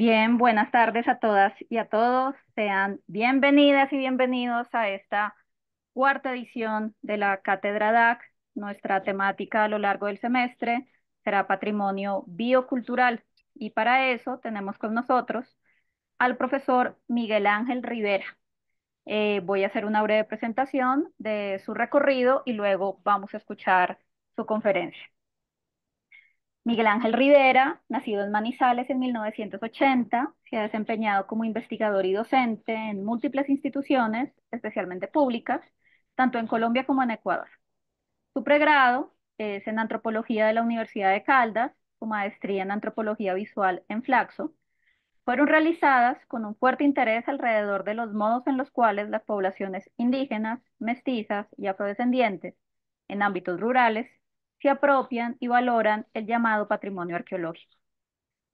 Bien, buenas tardes a todas y a todos. Sean bienvenidas y bienvenidos a esta cuarta edición de la Cátedra DAC. Nuestra temática a lo largo del semestre será patrimonio biocultural y para eso tenemos con nosotros al profesor Miguel Ángel Rivera. Voy a hacer una breve presentación de su recorrido y luego vamos a escuchar su conferencia. Miguel Ángel Rivera, nacido en Manizales en 1980, se ha desempeñado como investigador y docente en múltiples instituciones, especialmente públicas, tanto en Colombia como en Ecuador. Su pregrado es en antropología de la Universidad de Caldas, su maestría en antropología visual en Flaxo. Fueron realizadas con un fuerte interés alrededor de los modos en los cuales las poblaciones indígenas, mestizas y afrodescendientes en ámbitos rurales se apropian y valoran el llamado patrimonio arqueológico.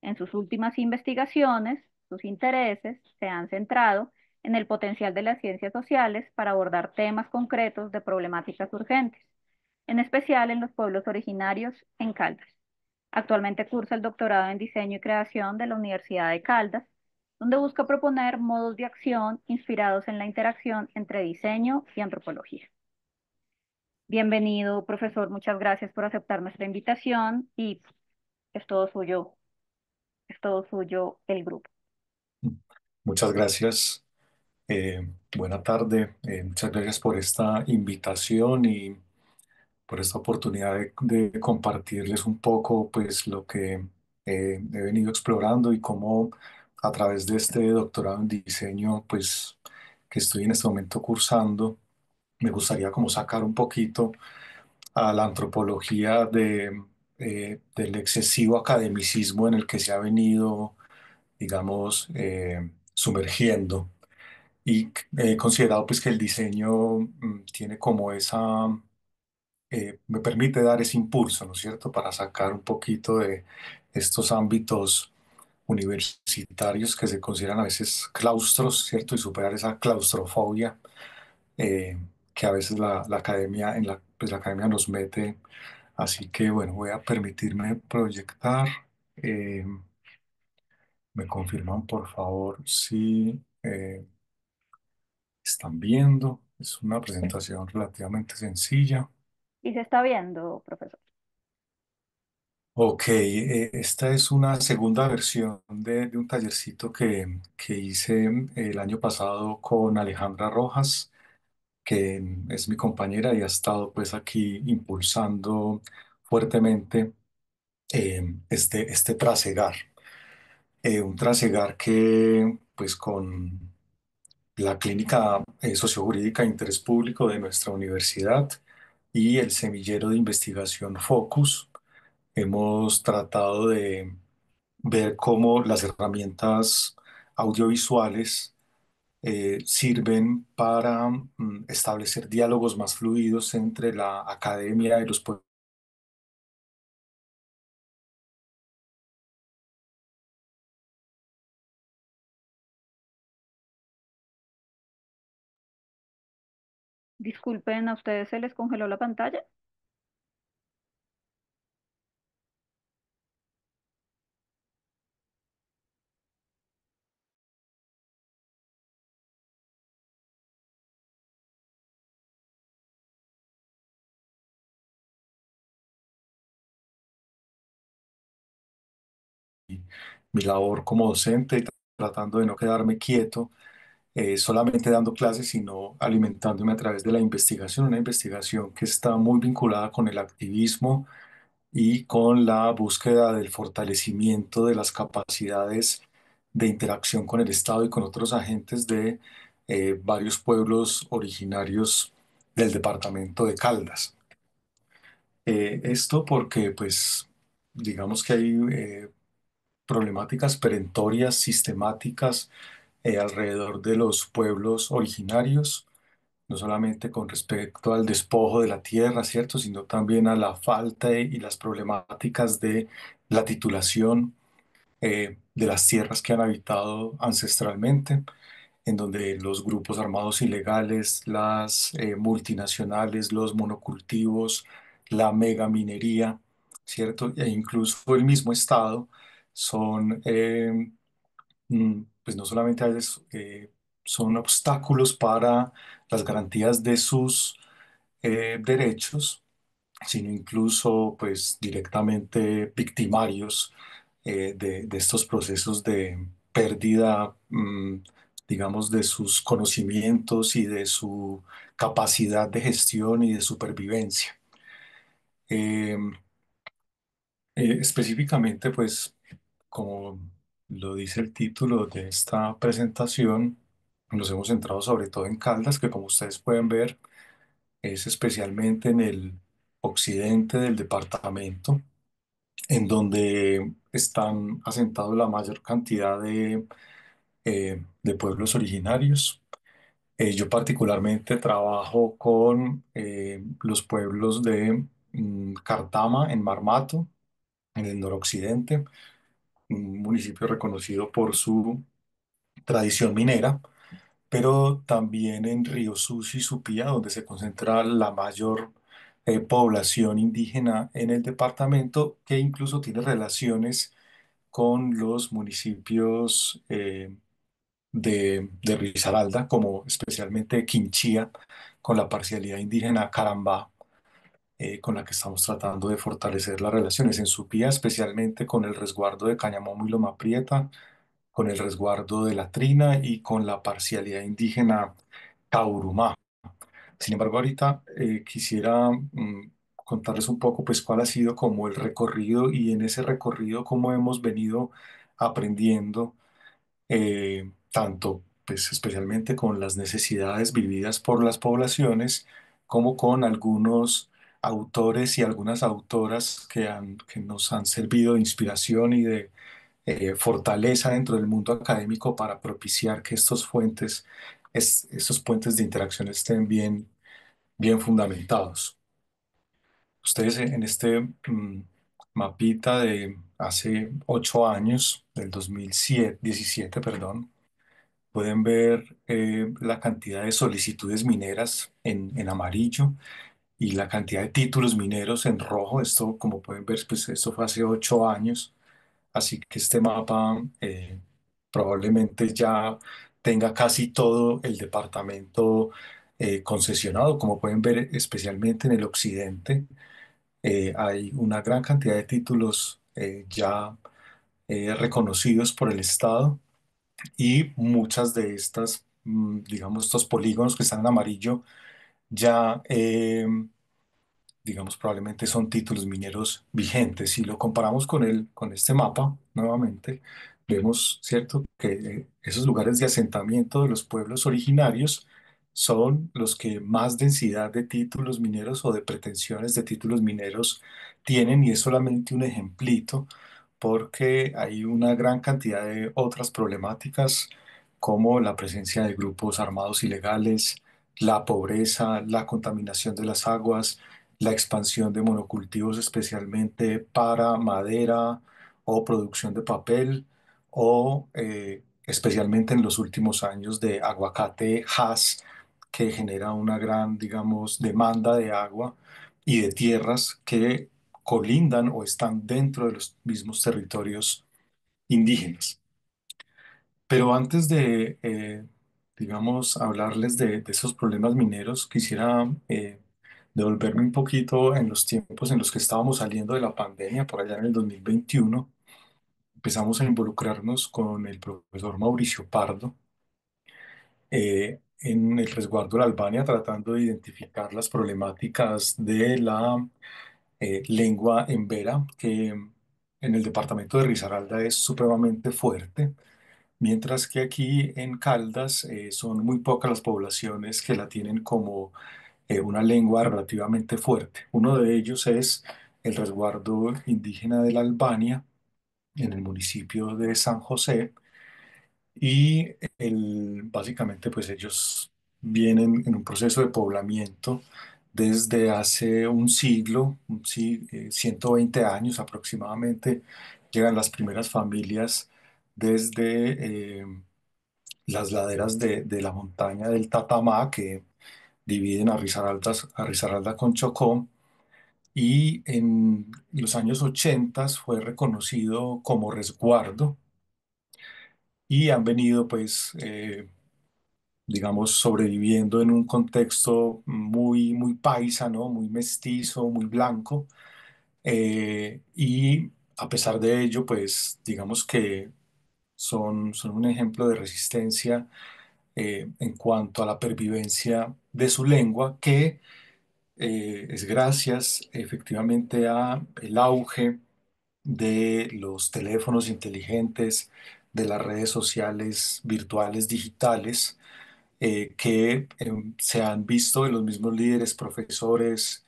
En sus últimas investigaciones, sus intereses se han centrado en el potencial de las ciencias sociales para abordar temas concretos de problemáticas urgentes, en especial en los pueblos originarios en Caldas. Actualmente cursa el doctorado en diseño y creación de la Universidad de Caldas, donde busca proponer modos de acción inspirados en la interacción entre diseño y antropología. Bienvenido, profesor. Muchas gracias por aceptar nuestra invitación y es todo suyo el grupo. Muchas gracias. Buena tarde. Muchas gracias por esta invitación y por esta oportunidad de compartirles un poco, pues, lo que he venido explorando y cómo a través de este doctorado en diseño, pues, que estoy en este momento cursando, me gustaría como sacar un poquito a la antropología del excesivo academicismo en el que se ha venido, digamos, sumergiendo y he considerado pues que el diseño tiene como me permite dar ese impulso, ¿no es cierto?, para sacar un poquito de estos ámbitos universitarios que se consideran a veces claustros, ¿cierto?, y superar esa claustrofobia eh, que a veces la academia, pues la academia nos mete. Así que bueno, voy a permitirme proyectar. Eh, Me confirman por favor si están viendo. Es una presentación relativamente sencilla. ¿Y se está viendo, profesor? Ok, esta es una segunda versión de un tallercito que hice el año pasado con Alejandra Rojas, que es mi compañera y ha estado pues aquí impulsando fuertemente este trasegar. Un trasegar que pues con la Clínica Sociojurídica de Interés Público de nuestra universidad y el semillero de investigación Focus. Hemos tratado de ver cómo las herramientas audiovisuales sirven para establecer diálogos más fluidos entre la academia y los pueblos. Disculpen, ¿a ustedes se les congeló la pantalla? Mi labor como docente, tratando de no quedarme quieto solamente dando clases, sino alimentándome a través de la investigación, una investigación que está muy vinculada con el activismo y con la búsqueda del fortalecimiento de las capacidades de interacción con el Estado y con otros agentes de varios pueblos originarios del departamento de Caldas. Esto porque, pues, digamos que hay problemáticas perentorias, sistemáticas, alrededor de los pueblos originarios, no solamente con respecto al despojo de la tierra, ¿cierto?, sino también a la falta y las problemáticas de la titulación de las tierras que han habitado ancestralmente, en donde los grupos armados ilegales, las multinacionales, los monocultivos, la megaminería, ¿cierto?, e incluso el mismo Estado son pues no solamente a veces son obstáculos para las garantías de sus derechos, sino incluso pues directamente victimarios de estos procesos de pérdida, digamos, de sus conocimientos y de su capacidad de gestión y de supervivencia. Eh, Específicamente, pues, como lo dice el título de esta presentación, nos hemos centrado sobre todo en Caldas, que como ustedes pueden ver, es especialmente en el occidente del departamento, en donde están asentados la mayor cantidad de pueblos originarios. Yo particularmente trabajo con los pueblos de Cartama en Marmato, en el noroccidente, un municipio reconocido por su tradición minera, pero también en Río Sucio y Supía, donde se concentra la mayor población indígena en el departamento, que incluso tiene relaciones con los municipios de Risaralda, como especialmente Quinchía, con la parcialidad indígena Carambá, con la que estamos tratando de fortalecer las relaciones en Supía, especialmente con el resguardo de Cañamomo y Loma Prieta, con el resguardo de la Trina y con la parcialidad indígena Taurumá. Sin embargo, ahorita quisiera contarles un poco pues cuál ha sido como el recorrido y en ese recorrido cómo hemos venido aprendiendo tanto pues especialmente con las necesidades vividas por las poblaciones como con algunos autores y algunas autoras que nos han servido de inspiración y de fortaleza dentro del mundo académico para propiciar que estos puentes de interacción estén bien fundamentados. Ustedes en este mapita de hace 8 años, del 2017, perdón, pueden ver la cantidad de solicitudes mineras en amarillo y la cantidad de títulos mineros en rojo. Esto, como pueden ver, pues esto fue hace 8 años. Así que este mapa probablemente ya tenga casi todo el departamento concesionado. Como pueden ver, especialmente en el occidente, hay una gran cantidad de títulos ya reconocidos por el Estado y muchas de estas, digamos, estos polígonos que están en amarillo ya digamos, probablemente son títulos mineros vigentes. Si lo comparamos con este mapa, nuevamente, vemos, ¿cierto?, que esos lugares de asentamiento de los pueblos originarios son los que más densidad de títulos mineros o de pretensiones de títulos mineros tienen, y es solamente un ejemplito porque hay una gran cantidad de otras problemáticas como la presencia de grupos armados ilegales, la pobreza, la contaminación de las aguas, la expansión de monocultivos especialmente para madera o producción de papel o especialmente en los últimos años de aguacate Hass que genera una gran, digamos, demanda de agua y de tierras que colindan o están dentro de los mismos territorios indígenas. Pero antes de, digamos, hablarles de esos problemas mineros, quisiera devolverme un poquito en los tiempos en los que estábamos saliendo de la pandemia, por allá en el 2021. Empezamos a involucrarnos con el profesor Mauricio Pardo en el resguardo de la Albania, tratando de identificar las problemáticas de la lengua embera, que en el departamento de Risaralda es supremamente fuerte. Mientras que aquí en Caldas son muy pocas las poblaciones que la tienen como una lengua relativamente fuerte. Uno de ellos es el resguardo indígena de la Albania en el municipio de San José y básicamente pues ellos vienen en un proceso de poblamiento desde hace un siglo, 120 años aproximadamente, llegan las primeras familias desde las laderas de la montaña del Tatamá, que dividen a Risaralda con Chocó, y en los años 80 fue reconocido como resguardo y han venido pues digamos sobreviviendo en un contexto muy muy paisa, ¿no? Muy mestizo, muy blanco, y a pesar de ello pues digamos que son un ejemplo de resistencia en cuanto a la pervivencia de su lengua, que es gracias efectivamente a el auge de los teléfonos inteligentes, de las redes sociales virtuales digitales, que se han visto en los mismos líderes, profesores,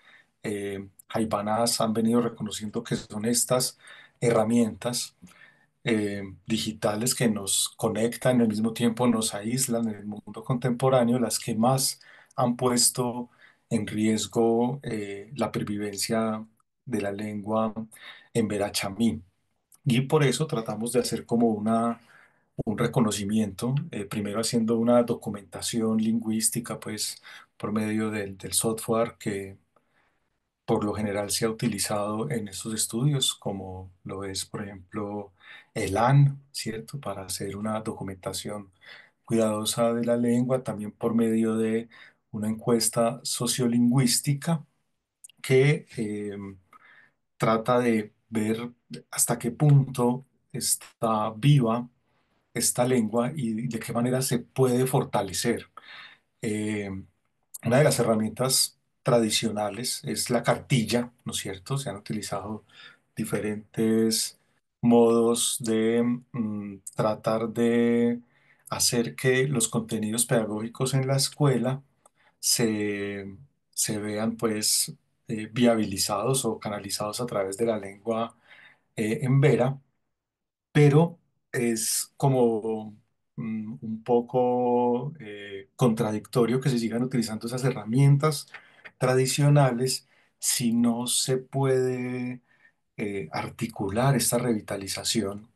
Jaibanas han venido reconociendo que son estas herramientas digitales que nos conectan y al mismo tiempo nos aíslan en el mundo contemporáneo, las que más han puesto en riesgo la pervivencia de la lengua en Verachamí. Y por eso tratamos de hacer como un reconocimiento, primero haciendo una documentación lingüística, pues por medio del software que por lo general se ha utilizado en estos estudios, como lo es, por ejemplo, el AN, ¿cierto? Para hacer una documentación cuidadosa de la lengua, también por medio de una encuesta sociolingüística que trata de ver hasta qué punto está viva esta lengua y de qué manera se puede fortalecer. Eh, una de las herramientas tradicionales es la cartilla, ¿no es cierto? Se han utilizado diferentes modos de tratar de hacer que los contenidos pedagógicos en la escuela se, se vean pues viabilizados o canalizados a través de la lengua en Vera, pero es como un poco contradictorio que se sigan utilizando esas herramientas tradicionales si no se puede articular esta revitalización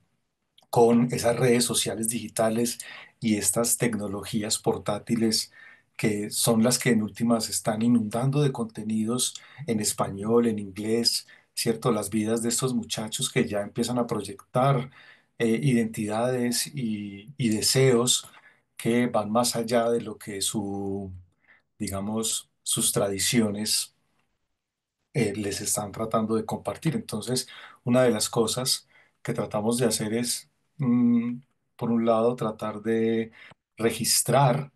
con esas redes sociales digitales y estas tecnologías portátiles que son las que en últimas están inundando de contenidos en español, en inglés, ¿cierto? Las vidas de estos muchachos que ya empiezan a proyectar identidades y deseos que van más allá de lo que digamos, sus tradiciones les están tratando de compartir. Entonces, una de las cosas que tratamos de hacer es, mm, por un lado, tratar de registrar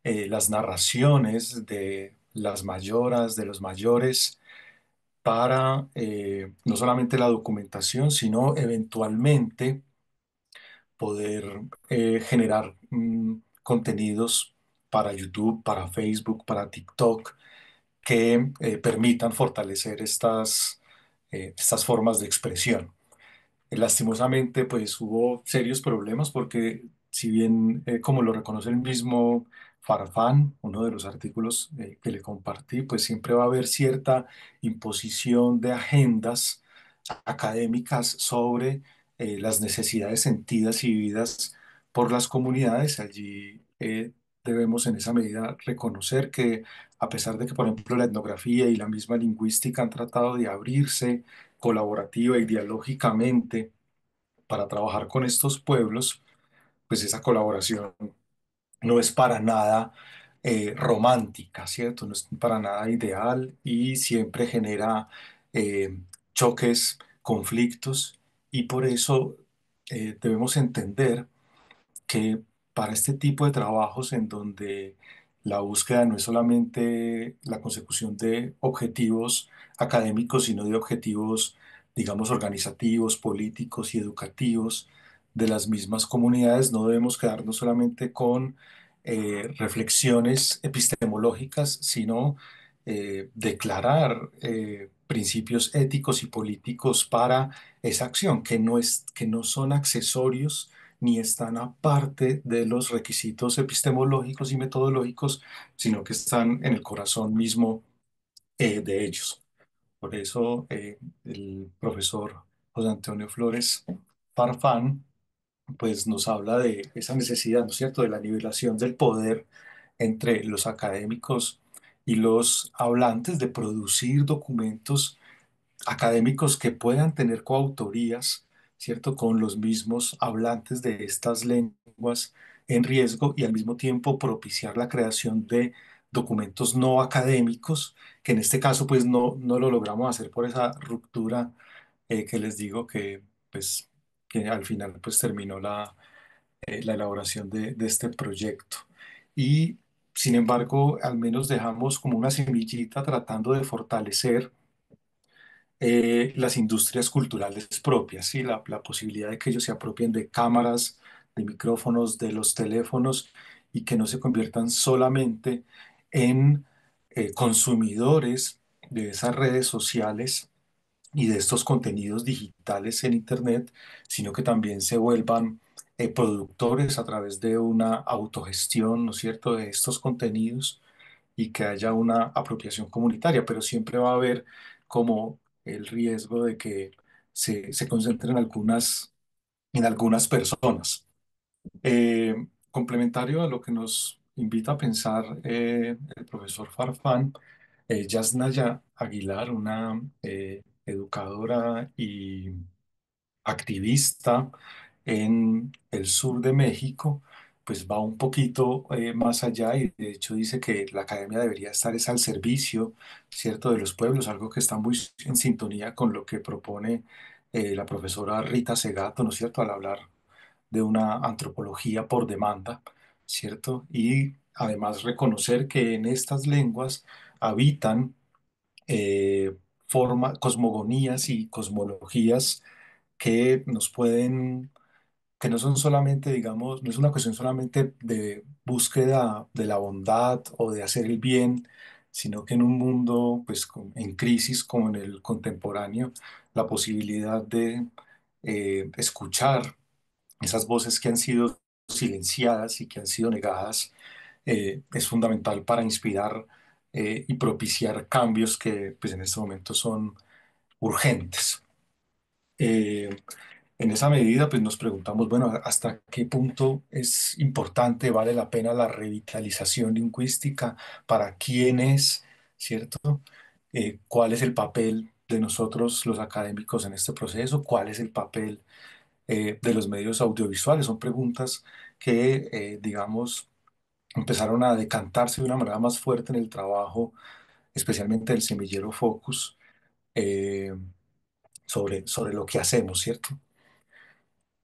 las narraciones de las mayoras, de los mayores, para no solamente la documentación, sino eventualmente poder generar contenidos para YouTube, para Facebook, para TikTok, que permitan fortalecer estas formas de expresión. Lastimosamente, pues hubo serios problemas porque si bien, como lo reconoce el mismo Farfán, uno de los artículos que le compartí, pues siempre va a haber cierta imposición de agendas académicas sobre las necesidades sentidas y vividas por las comunidades. Allí debemos en esa medida reconocer que a pesar de que, por ejemplo, la etnografía y la misma lingüística han tratado de abrirse colaborativa y dialógicamente para trabajar con estos pueblos, pues esa colaboración no es para nada romántica, ¿cierto? No es para nada ideal y siempre genera eh, choques, conflictos, y por eso debemos entender que para este tipo de trabajos en donde la búsqueda no es solamente la consecución de objetivos académicos, sino de objetivos, digamos, organizativos, políticos y educativos de las mismas comunidades, no debemos quedarnos solamente con reflexiones epistemológicas, sino declarar principios éticos y políticos para esa acción, que no son accesorios ni están aparte de los requisitos epistemológicos y metodológicos, sino que están en el corazón mismo de ellos. Por eso el profesor José Antonio Flores Farfán pues nos habla de esa necesidad, ¿no es cierto?, de la nivelación del poder entre los académicos y los hablantes, de producir documentos académicos que puedan tener coautorías, ¿cierto?, con los mismos hablantes de estas lenguas lenguas en riesgo y al mismo tiempo propiciar la creación de documentos no académicos, que en este caso pues no lo logramos hacer por esa ruptura que les digo pues, que al final pues terminó la elaboración de este proyecto. Y sin embargo, al menos dejamos como una semillita tratando de fortalecer las industrias culturales propias, ¿sí? La posibilidad de que ellos se apropien de cámaras, de micrófonos, de los teléfonos y que no se conviertan solamente en consumidores de esas redes sociales y de estos contenidos digitales en Internet, sino que también se vuelvan productores a través de una autogestión, ¿no es cierto?, de estos contenidos y que haya una apropiación comunitaria, pero siempre va a haber como el riesgo de que se concentren en algunas personas. Complementario a lo que nos invita a pensar el profesor Farfán, Yasnaya Aguilar, una educadora y activista en el sur de México, pues va un poquito más allá y de hecho dice que la academia debería estar es al servicio, ¿cierto?, de los pueblos, algo que está muy en sintonía con lo que propone la profesora Rita Segato, ¿no es cierto?, al hablar de una antropología por demanda, ¿cierto? Y además reconocer que en estas lenguas habitan cosmogonías y cosmologías que nos pueden, que no son solamente, digamos, no es una cuestión solamente de búsqueda de la bondad o de hacer el bien, sino que en un mundo, pues, en crisis como en el contemporáneo, la posibilidad de escuchar esas voces que han sido silenciadas y que han sido negadas es fundamental para inspirar y propiciar cambios que, pues, en este momento son urgentes. Eh, en esa medida, pues nos preguntamos, bueno, ¿hasta qué punto es importante, vale la pena la revitalización lingüística? ¿Para quién es, cierto? ¿Cuál es el papel de nosotros los académicos en este proceso? ¿Cuál es el papel de los medios audiovisuales? Son preguntas que, digamos, empezaron a decantarse de una manera más fuerte en el trabajo, especialmente del semillero Focus, eh, sobre lo que hacemos, ¿cierto?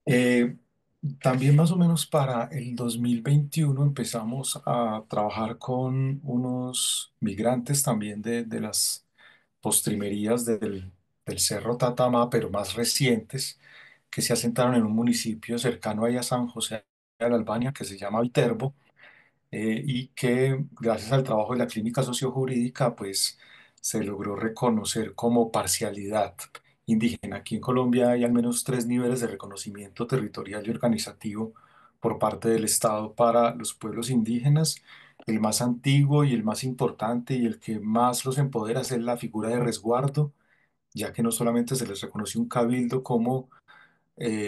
Eh, También más o menos para el 2021 empezamos a trabajar con unos migrantes también de las postrimerías del Cerro Tatama, pero más recientes, que se asentaron en un municipio cercano ahí a San José de la Albania, que se llama Viterbo, y que gracias al trabajo de la clínica sociojurídica, pues se logró reconocer como parcialidad indígena. Aquí en Colombia hay al menos tres niveles de reconocimiento territorial y organizativo por parte del Estado para los pueblos indígenas. El más antiguo y el más importante y el que más los empodera es la figura de resguardo, ya que no solamente se les reconoce un cabildo como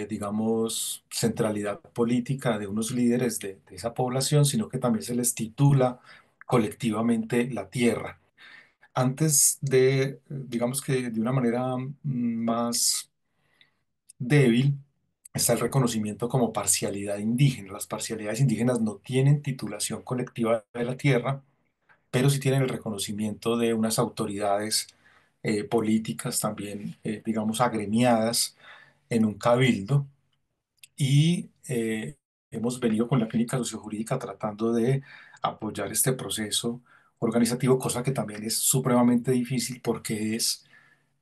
digamos, centralidad política de unos líderes de esa población, sino que también se les titula colectivamente la tierra. Antes de, digamos que de una manera más débil, está el reconocimiento como parcialidad indígena. Las parcialidades indígenas no tienen titulación colectiva de la tierra, pero sí tienen el reconocimiento de unas autoridades políticas también, digamos, agremiadas en un cabildo y hemos venido con la clínica sociojurídica tratando de apoyar este proceso organizativo, cosa que también es supremamente difícil porque es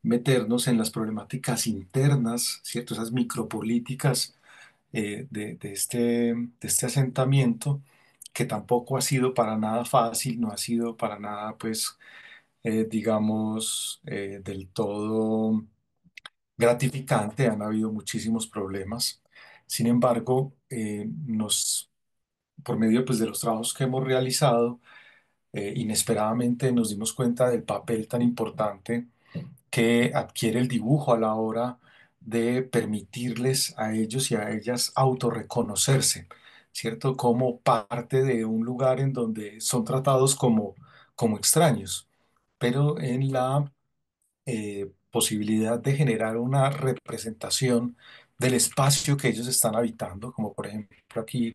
meternos en las problemáticas internas, ¿cierto? Esas micropolíticas de este asentamiento, que tampoco ha sido para nada fácil, no ha sido para nada, pues, digamos, del todo gratificante, han habido muchísimos problemas. Sin embargo, por medio pues, de los trabajos que hemos realizado, inesperadamente nos dimos cuenta del papel tan importante que adquiere el dibujo a la hora de permitirles a ellos y a ellas autorreconocerse, ¿cierto? Como parte de un lugar en donde son tratados como extraños, pero en la posibilidad de generar una representación del espacio que ellos están habitando, como por ejemplo aquí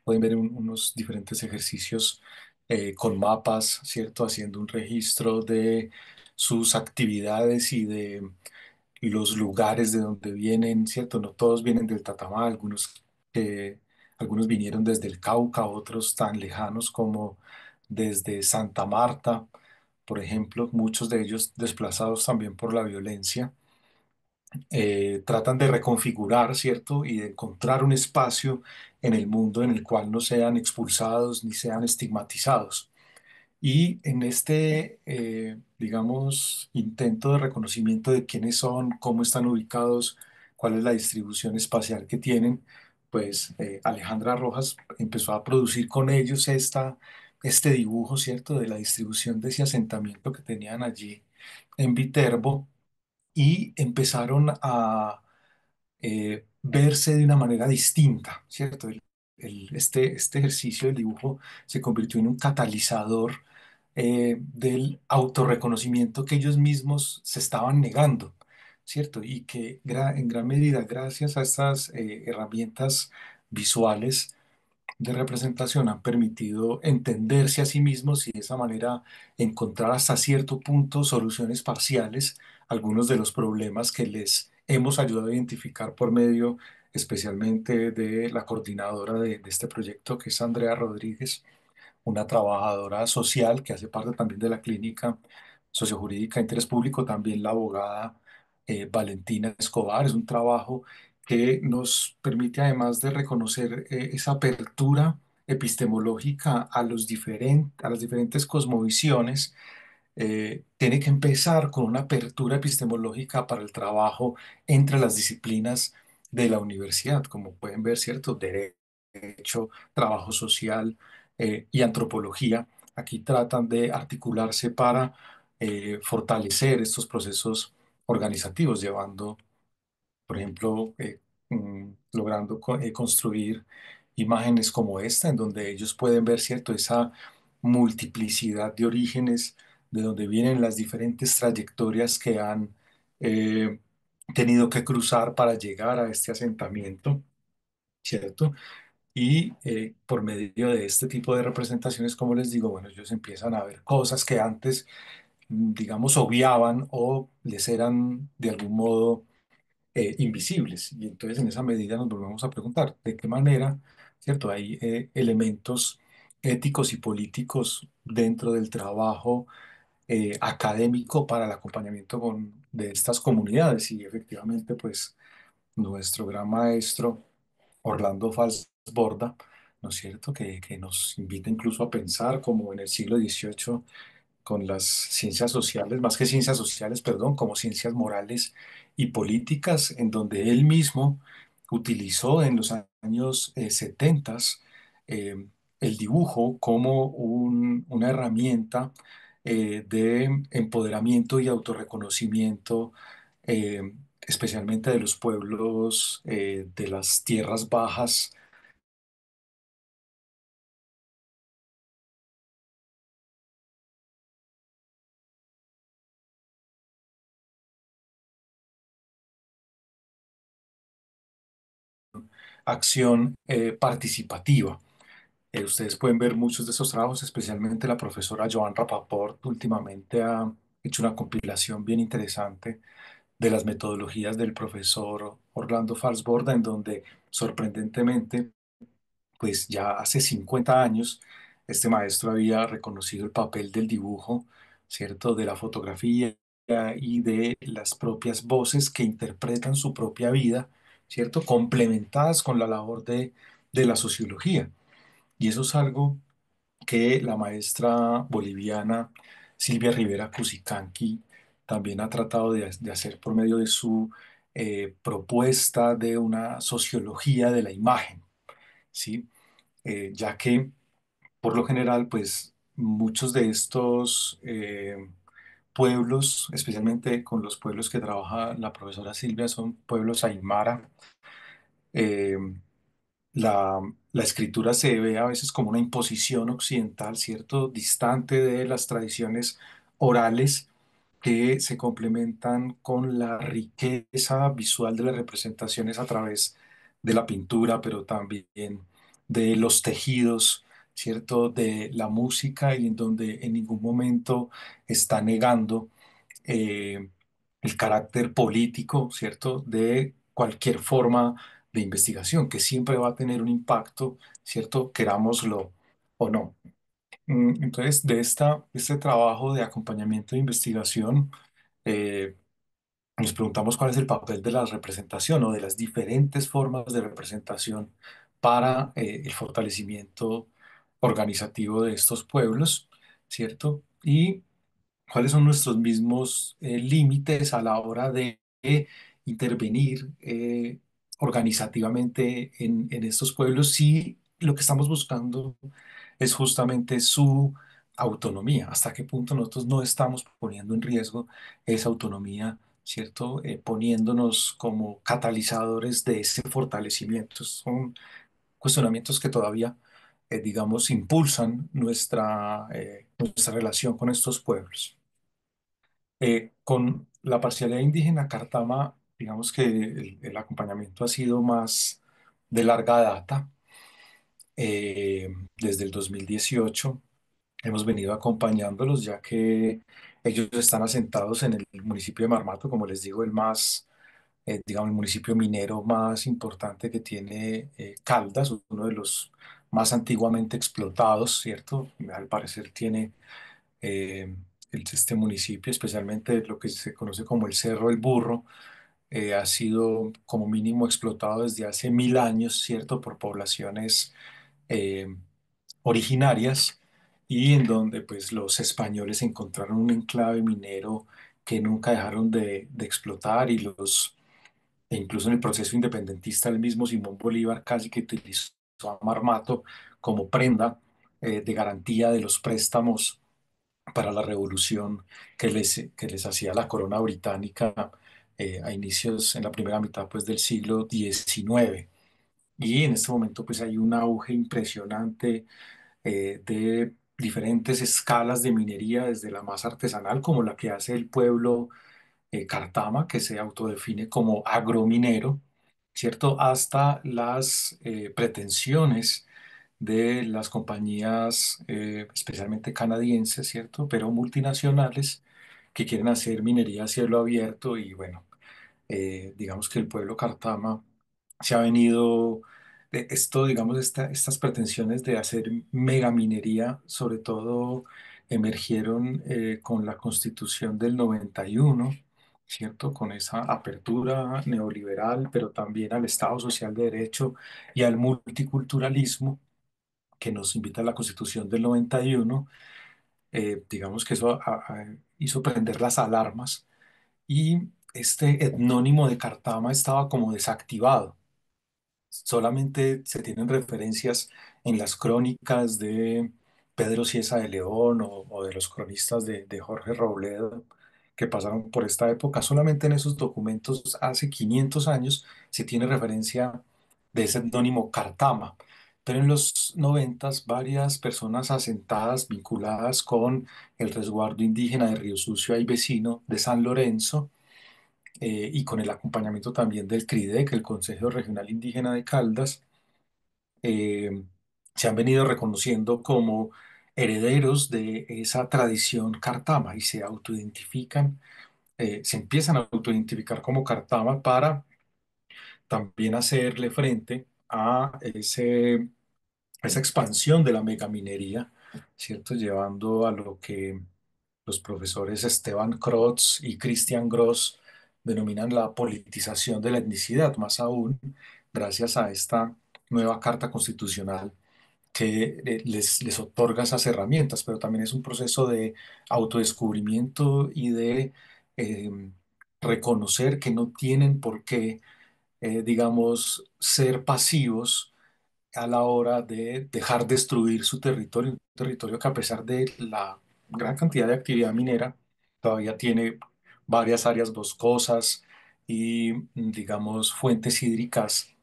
pueden ver unos diferentes ejercicios con mapas, ¿cierto? Haciendo un registro de sus actividades y de los lugares de donde vienen, ¿cierto? No todos vienen del Tatamá, algunos vinieron desde el Cauca, otros tan lejanos como desde Santa Marta, por ejemplo, muchos de ellos desplazados también por la violencia. Tratan de reconfigurar, ¿cierto? Y de encontrar un espacio en el mundo en el cual no sean expulsados ni sean estigmatizados. Y en este, digamos, intento de reconocimiento de quiénes son, cómo están ubicados, cuál es la distribución espacial que tienen, pues Alejandra Rojas empezó a producir con ellos este dibujo, ¿cierto?, de la distribución de ese asentamiento que tenían allí en Viterbo y empezaron a verse de una manera distinta, ¿cierto? Este ejercicio del dibujo se convirtió en un catalizador del autorreconocimiento que ellos mismos se estaban negando, ¿cierto? Y que en gran medida, gracias a estas herramientas visuales, de representación han permitido entenderse a sí mismos y de esa manera encontrar hasta cierto punto soluciones parciales a algunos de los problemas que les hemos ayudado a identificar por medio especialmente de la coordinadora de este proyecto, que es Andrea Rodríguez, una trabajadora social que hace parte también de la clínica sociojurídica de interés público, también la abogada Valentina Escobar. Es un trabajo que nos permite, además de reconocer esa apertura epistemológica a las diferentes cosmovisiones, tiene que empezar con una apertura epistemológica para el trabajo entre las disciplinas de la universidad, como pueden ver, ¿cierto? Derecho, trabajo social y antropología. Aquí tratan de articularse para fortalecer estos procesos organizativos, llevando por ejemplo, logrando construir imágenes como esta, en donde ellos pueden ver, ¿cierto?, esa multiplicidad de orígenes, de donde vienen las diferentes trayectorias que han eh, tenido que cruzar para llegar a este asentamiento, ¿cierto? Y por medio de este tipo de representaciones, como les digo, bueno, ellos empiezan a ver cosas que antes, digamos, obviaban o les eran de algún modo invisibles. Y entonces en esa medida nos volvemos a preguntar de qué manera, ¿cierto? Hay elementos éticos y políticos dentro del trabajo académico para el acompañamiento de estas comunidades. Y efectivamente, pues nuestro gran maestro Orlando Fals Borda, ¿no es cierto? Que nos invita incluso a pensar como en el siglo XVIII con las ciencias sociales, más que ciencias sociales, perdón, como ciencias morales y políticas, en donde él mismo utilizó en los años 70 el dibujo como una herramienta de empoderamiento y autorreconocimiento, especialmente de los pueblos de las tierras bajas, acción participativa. Ustedes pueden ver muchos de esos trabajos, especialmente la profesora Joan Rapaport últimamente ha hecho una compilación bien interesante de las metodologías del profesor Orlando Falsborda, en donde sorprendentemente, pues ya hace 50 años, este maestro había reconocido el papel del dibujo, ¿cierto? De la fotografía y de las propias voces que interpretan su propia vida, ¿cierto? Complementadas con la labor de la sociología. Y eso es algo que la maestra boliviana Silvia Rivera Cusicanqui también ha tratado de hacer por medio de su propuesta de una sociología de la imagen, ¿sí? Ya que por lo general, pues muchos de estos pueblos, especialmente con los pueblos que trabaja la profesora Silvia, son pueblos aymara. eh, la escritura se ve a veces como una imposición occidental, ¿cierto? Distante de las tradiciones orales que se complementan con la riqueza visual de las representaciones a través de la pintura, pero también de los tejidos, ¿cierto? De la música y en donde en ningún momento está negando eh, el carácter político, ¿cierto? De cualquier forma de investigación, que siempre va a tener un impacto, ¿cierto? Querámoslo o no. Entonces, este trabajo de acompañamiento de investigación, eh, nos preguntamos cuál es el papel de la representación o de las diferentes formas de representación para el fortalecimiento organizativo de estos pueblos, ¿cierto? Y cuáles son nuestros mismos límites a la hora de intervenir organizativamente en estos pueblos si lo que estamos buscando es justamente su autonomía. ¿Hasta qué punto nosotros no estamos poniendo en riesgo esa autonomía, ¿cierto? Poniéndonos como catalizadores de ese fortalecimiento. Son cuestionamientos que todavía, digamos, impulsan nuestra relación con estos pueblos. Con la parcialidad indígena Cartama, digamos que el acompañamiento ha sido más de larga data. Desde el 2018 hemos venido acompañándolos ya que ellos están asentados en el municipio de Marmato, como les digo, digamos, el municipio minero más importante que tiene Caldas, uno de los más antiguamente explotados, ¿cierto? Al parecer tiene este municipio, especialmente lo que se conoce como el Cerro El Burro, ha sido como mínimo explotado desde hace 1000 años, ¿cierto? Por poblaciones eh, originarias y en donde pues los españoles encontraron un enclave minero que nunca dejaron de explotar e incluso en el proceso independentista el mismo Simón Bolívar casi que utilizó a Marmato como prenda de garantía de los préstamos para la revolución que les hacía la corona británica a inicios, en la primera mitad pues, del siglo XIX. Y en este momento pues hay un auge impresionante de diferentes escalas de minería, desde la más artesanal, como la que hace el pueblo Cartama, que se autodefine como agrominero, ¿cierto? Hasta las pretensiones de las compañías, especialmente canadienses, ¿cierto? Pero multinacionales, que quieren hacer minería a cielo abierto y bueno, digamos que el pueblo Cartama se ha venido, digamos, estas pretensiones de hacer megaminería, sobre todo emergieron con la Constitución del 91, ¿cierto? Con esa apertura neoliberal, pero también al Estado Social de Derecho y al multiculturalismo que nos invita a la Constitución del 91. Digamos que eso hizo prender las alarmas y este etnónimo de Cartama estaba como desactivado. Solamente se tienen referencias en las crónicas de Pedro Cieza de León o de los cronistas de Jorge Robledo que pasaron por esta época. Solamente en esos documentos hace 500 años se tiene referencia de ese etnónimo Cartama. Pero en los 90 varias personas asentadas, vinculadas con el resguardo indígena de Río Sucio y vecino de San Lorenzo, y con el acompañamiento también del CRIDEC, el Consejo Regional Indígena de Caldas, eh, se han venido reconociendo como herederos de esa tradición cartama y se autoidentifican, se empiezan a autoidentificar como cartama para también hacerle frente a esa expansión de la megaminería, ¿cierto? Llevando a lo que los profesores Esteban Krotz y Christian Gross denominan la politización de la etnicidad, más aún gracias a esta nueva Carta Constitucional que les otorga esas herramientas, pero también es un proceso de autodescubrimiento y de eh, reconocer que no tienen por qué, digamos, ser pasivos a la hora de dejar destruir su territorio, un territorio que a pesar de la gran cantidad de actividad minera, todavía tiene varias áreas boscosas y, digamos, fuentes hídricas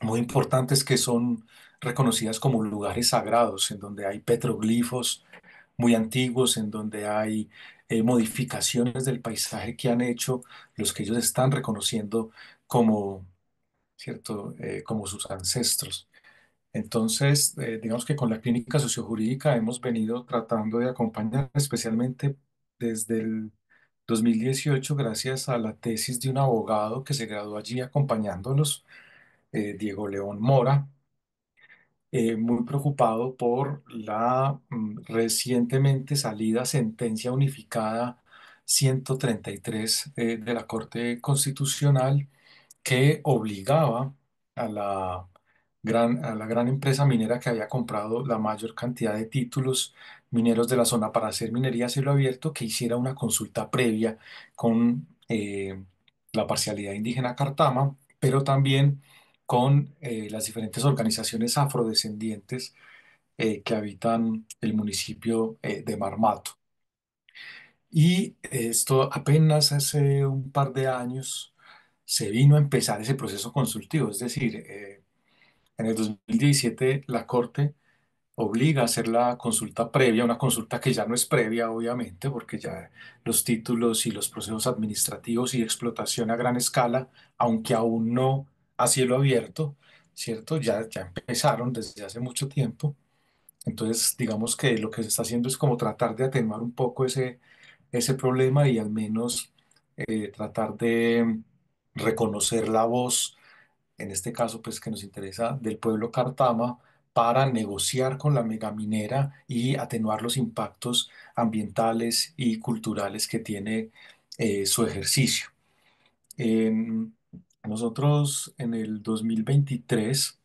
muy importantes que son reconocidas como lugares sagrados, en donde hay petroglifos muy antiguos, en donde hay modificaciones del paisaje que han hecho los que ellos están reconociendo como, ¿cierto? Como sus ancestros. Entonces, digamos que con la clínica sociojurídica hemos venido tratando de acompañar, especialmente desde el 2018, gracias a la tesis de un abogado que se graduó allí acompañándolos, Diego León Mora, muy preocupado por la recientemente salida sentencia unificada 133 de la Corte Constitucional que obligaba a a la gran empresa minera que había comprado la mayor cantidad de títulos mineros de la zona para hacer minería a cielo abierto, que hiciera una consulta previa con la parcialidad indígena Cartama, pero también con las diferentes organizaciones afrodescendientes que habitan el municipio de Marmato. Y esto apenas hace un par de años se vino a empezar ese proceso consultivo, es decir, en el 2017 la Corte obliga a hacer la consulta previa, una consulta que ya no es previa, obviamente, porque ya los títulos y los procesos administrativos y de explotación a gran escala, aunque aún no a cielo abierto, ¿cierto? Ya empezaron desde hace mucho tiempo. Entonces, digamos que lo que se está haciendo es como tratar de atenuar un poco ese problema y al menos tratar de reconocer la voz, en este caso, pues que nos interesa, del pueblo Cartama para negociar con la megaminera y atenuar los impactos ambientales y culturales que tiene su ejercicio. En- Nosotros en el 2023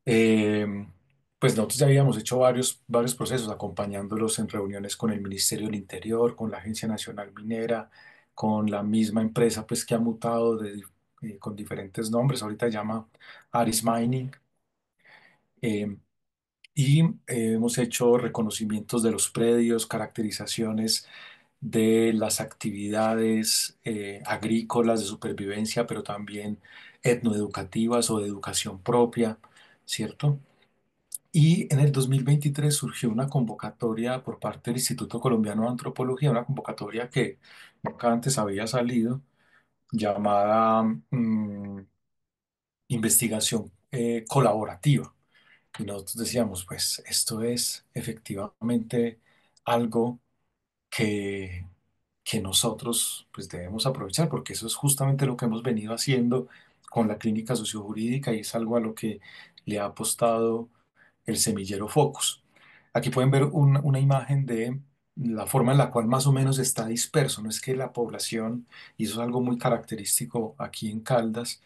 eh, pues nosotros ya habíamos hecho varios procesos acompañándolos en reuniones con el Ministerio del Interior, con la Agencia Nacional Minera, con la misma empresa pues que ha mutado con diferentes nombres, ahorita se llama Aris Mining, eh, y hemos hecho reconocimientos de los predios, caracterizaciones de las actividades agrícolas de supervivencia, pero también etnoeducativas o de educación propia, ¿cierto? Y en el 2023 surgió una convocatoria por parte del Instituto Colombiano de Antropología, una convocatoria que nunca antes había salido, llamada investigación colaborativa. Y nosotros decíamos, pues esto es efectivamente algo que, que nosotros pues debemos aprovechar, porque eso es justamente lo que hemos venido haciendo con la clínica sociojurídica y es algo a lo que le ha apostado el semillero Focus. Aquí pueden ver una imagen de la forma en la cual más o menos está disperso. No es que la población, y eso es algo muy característico aquí en Caldas,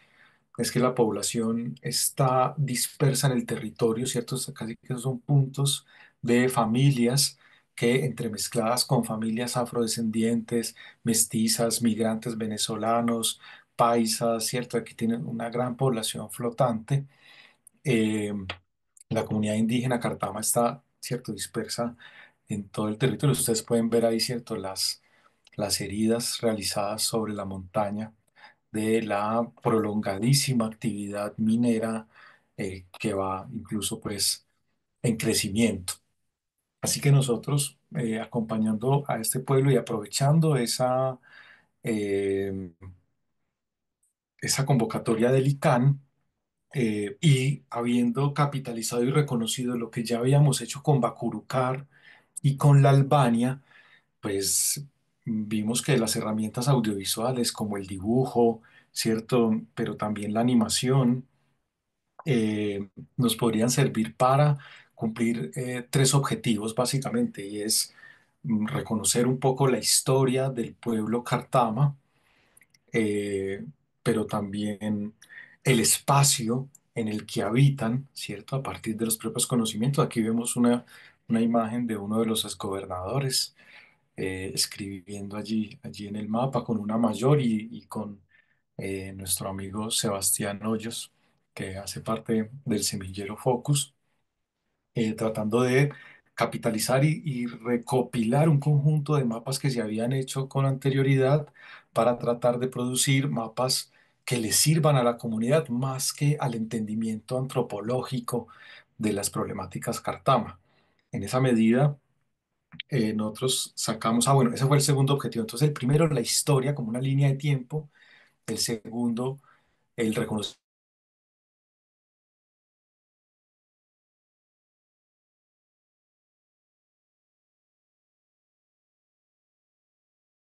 es que la población está dispersa en el territorio, ¿cierto? Casi que son puntos de familias que entremezcladas con familias afrodescendientes, mestizas, migrantes venezolanos, paisas, ¿cierto? Aquí tienen una gran población flotante. Eh, la comunidad indígena Cartama está, ¿cierto? Dispersa en todo el territorio. Ustedes pueden ver ahí, ¿cierto? Las heridas realizadas sobre la montaña de la prolongadísima actividad minera que va incluso pues en crecimiento. Así que nosotros acompañando a este pueblo y aprovechando eh, esa convocatoria del ICANN y habiendo capitalizado y reconocido lo que ya habíamos hecho con Bacurucar y con la Albania, pues vimos que las herramientas audiovisuales como el dibujo, ¿cierto? Pero también la animación nos podrían servir para cumplir tres objetivos básicamente, y es reconocer un poco la historia del pueblo Cartama, eh, pero también el espacio en el que habitan, ¿cierto? A partir de los propios conocimientos. Aquí vemos una imagen de uno de los exgobernadores escribiendo allí en el mapa con una mayor y con nuestro amigo Sebastián Hoyos, que hace parte del semillero Focus, tratando de capitalizar y recopilar un conjunto de mapas que se habían hecho con anterioridad para tratar de producir mapas que le sirvan a la comunidad más que al entendimiento antropológico de las problemáticas Cartama. En esa medida, nosotros sacamos, bueno, ese fue el segundo objetivo. Entonces, el primero, la historia como una línea de tiempo. El segundo, el reconocimiento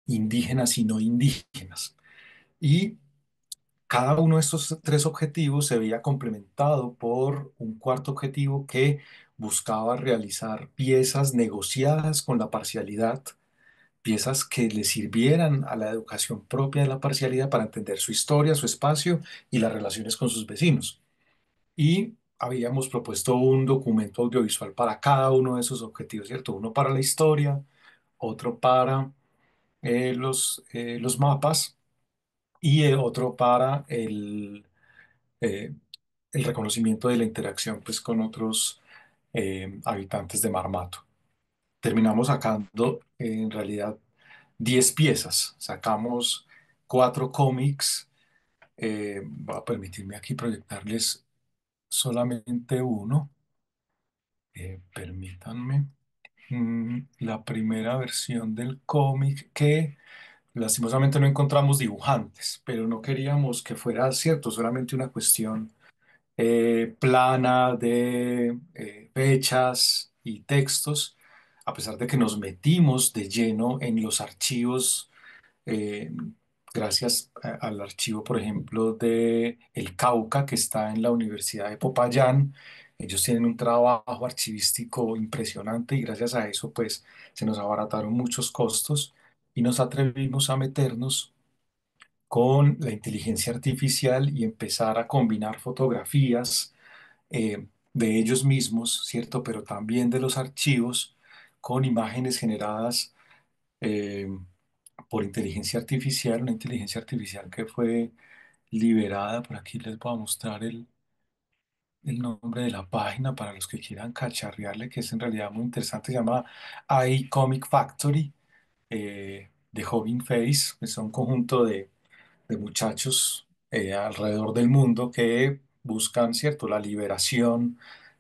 indígenas y no indígenas. Y cada uno de estos tres objetivos se veía complementado por un cuarto objetivo que buscaba realizar piezas negociadas con la parcialidad, piezas que le sirvieran a la educación propia de la parcialidad para entender su historia, su espacio y las relaciones con sus vecinos. Y habíamos propuesto un documento audiovisual para cada uno de esos objetivos, ¿cierto? Uno para la historia, otro para los mapas y otro para eh, el reconocimiento de la interacción pues, con otros habitantes de Marmato. Terminamos sacando en realidad 10 piezas. Sacamos 4 cómics. Voy a permitirme aquí proyectarles solamente uno. Permítanme. La primera versión del cómic que lastimosamente no encontramos dibujantes, pero no queríamos que fuera cierto, solamente una cuestión plana de fechas y textos, a pesar de que nos metimos de lleno en los archivos, eh, gracias al archivo, por ejemplo, de El Cauca, que está en la Universidad de Popayán. Ellos tienen un trabajo archivístico impresionante y gracias a eso, pues, se nos abarataron muchos costos y nos atrevimos a meternos con la inteligencia artificial y empezar a combinar fotografías de ellos mismos, ¿cierto? Pero también de los archivos con imágenes generadas eh, por inteligencia artificial, una inteligencia artificial que fue liberada. Por aquí les voy a mostrar el nombre de la página para los que quieran cacharrearle, que es en realidad muy interesante. Se llama iComic Factory de Hugging Face. Es un conjunto de muchachos alrededor del mundo que buscan, ¿cierto?, la liberación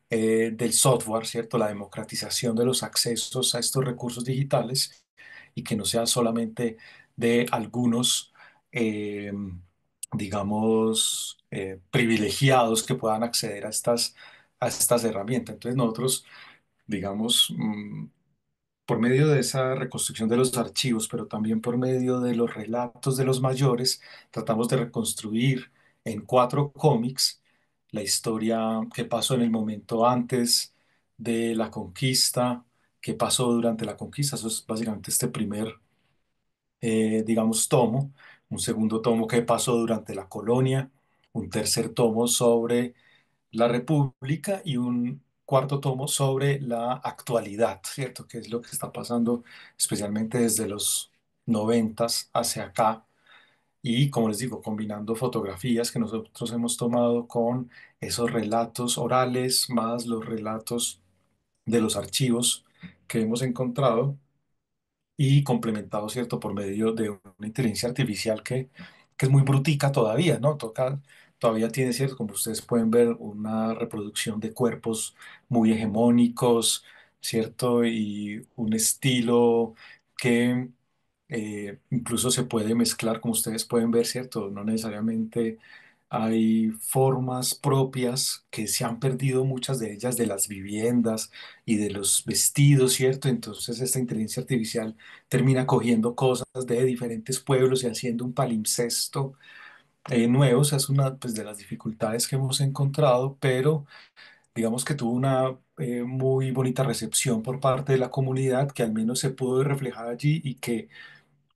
del software, ¿cierto?, la democratización de los accesos a estos recursos digitales y que no sea solamente de algunos, digamos, privilegiados que puedan acceder a estas herramientas. Entonces nosotros, digamos, por medio de esa reconstrucción de los archivos, pero también por medio de los relatos de los mayores, tratamos de reconstruir en 4 cómics la historia que pasó en el momento antes de la conquista, qué pasó durante la conquista. Eso es básicamente este primer, digamos, tomo. Un segundo tomo, qué pasó durante la colonia. Un tercer tomo sobre la República y un cuarto tomo sobre la actualidad, ¿cierto? Que es lo que está pasando especialmente desde los 90 hacia acá. Y como les digo, combinando fotografías que nosotros hemos tomado con esos relatos orales, más los relatos de los archivos que hemos encontrado y complementado, ¿cierto?, por medio de una inteligencia artificial que es muy brutica todavía, ¿no? Todavía tiene, ¿cierto?, como ustedes pueden ver, una reproducción de cuerpos muy hegemónicos, ¿cierto? Y un estilo que incluso se puede mezclar, como ustedes pueden ver, ¿cierto? No necesariamente hay formas propias que se han perdido muchas de ellas de las viviendas y de los vestidos, ¿cierto? Entonces esta inteligencia artificial termina cogiendo cosas de diferentes pueblos y haciendo un palimpsesto nuevo. O sea, es una pues, de las dificultades que hemos encontrado, pero digamos que tuvo una muy bonita recepción por parte de la comunidad, que al menos se pudo ver reflejada allí y que,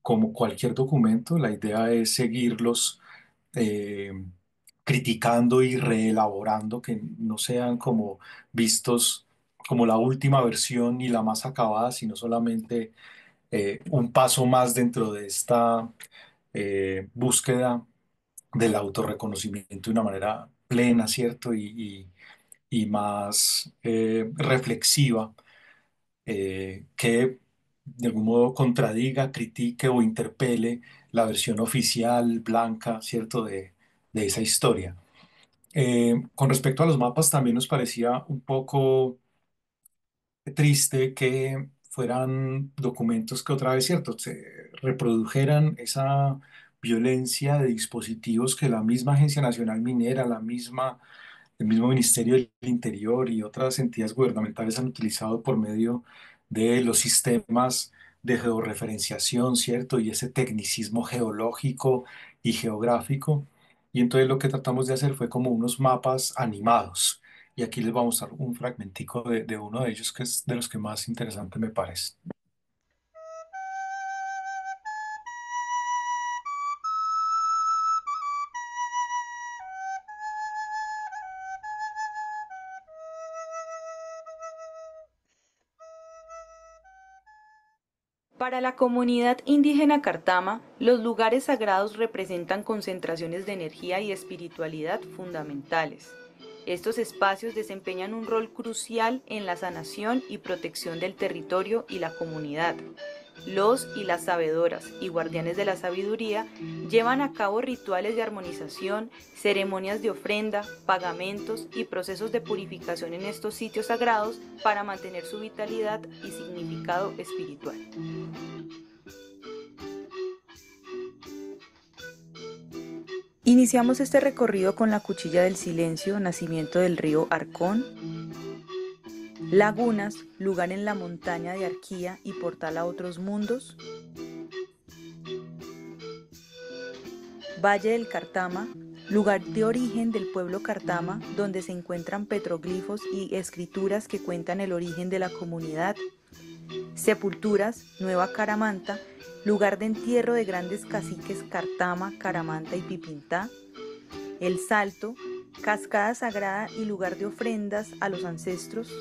como cualquier documento, la idea es seguirlos eh, criticando y reelaborando, que no sean como vistos como la última versión y la más acabada, sino solamente un paso más dentro de esta búsqueda del autorreconocimiento de una manera plena, ¿cierto? Y más reflexiva, que de algún modo contradiga, critique o interpele la versión oficial, blanca, ¿cierto?, de esa historia. Con respecto a los mapas, también nos parecía un poco triste que fueran documentos que otra vez, cierto, se reprodujeran esa violencia de dispositivos que la misma Agencia Nacional Minera, el mismo Ministerio del Interior y otras entidades gubernamentales han utilizado por medio de los sistemas de georreferenciación, ¿cierto? Y ese tecnicismo geológico y geográfico. Y entonces lo que tratamos de hacer fue como unos mapas animados. Y aquí les vamos a mostrar un fragmentico de uno de ellos que es de los que más interesante me parece. Para la comunidad indígena Cartama, los lugares sagrados representan concentraciones de energía y espiritualidad fundamentales. Estos espacios desempeñan un rol crucial en la sanación y protección del territorio y la comunidad. Los y las sabedoras y guardianes de la sabiduría llevan a cabo rituales de armonización, ceremonias de ofrenda, pagamentos y procesos de purificación en estos sitios sagrados para mantener su vitalidad y significado espiritual. Iniciamos este recorrido con la Cuchilla del Silencio, nacimiento del río Arcón, Lagunas, lugar en la montaña de Arquía y portal a otros mundos, Valle del Cartama, lugar de origen del pueblo Cartama, donde se encuentran petroglifos y escrituras que cuentan el origen de la comunidad, Sepulturas, Nueva Caramanta, lugar de entierro de grandes caciques Cartama, Caramanta y Pipintá, El Salto, cascada sagrada y lugar de ofrendas a los ancestros,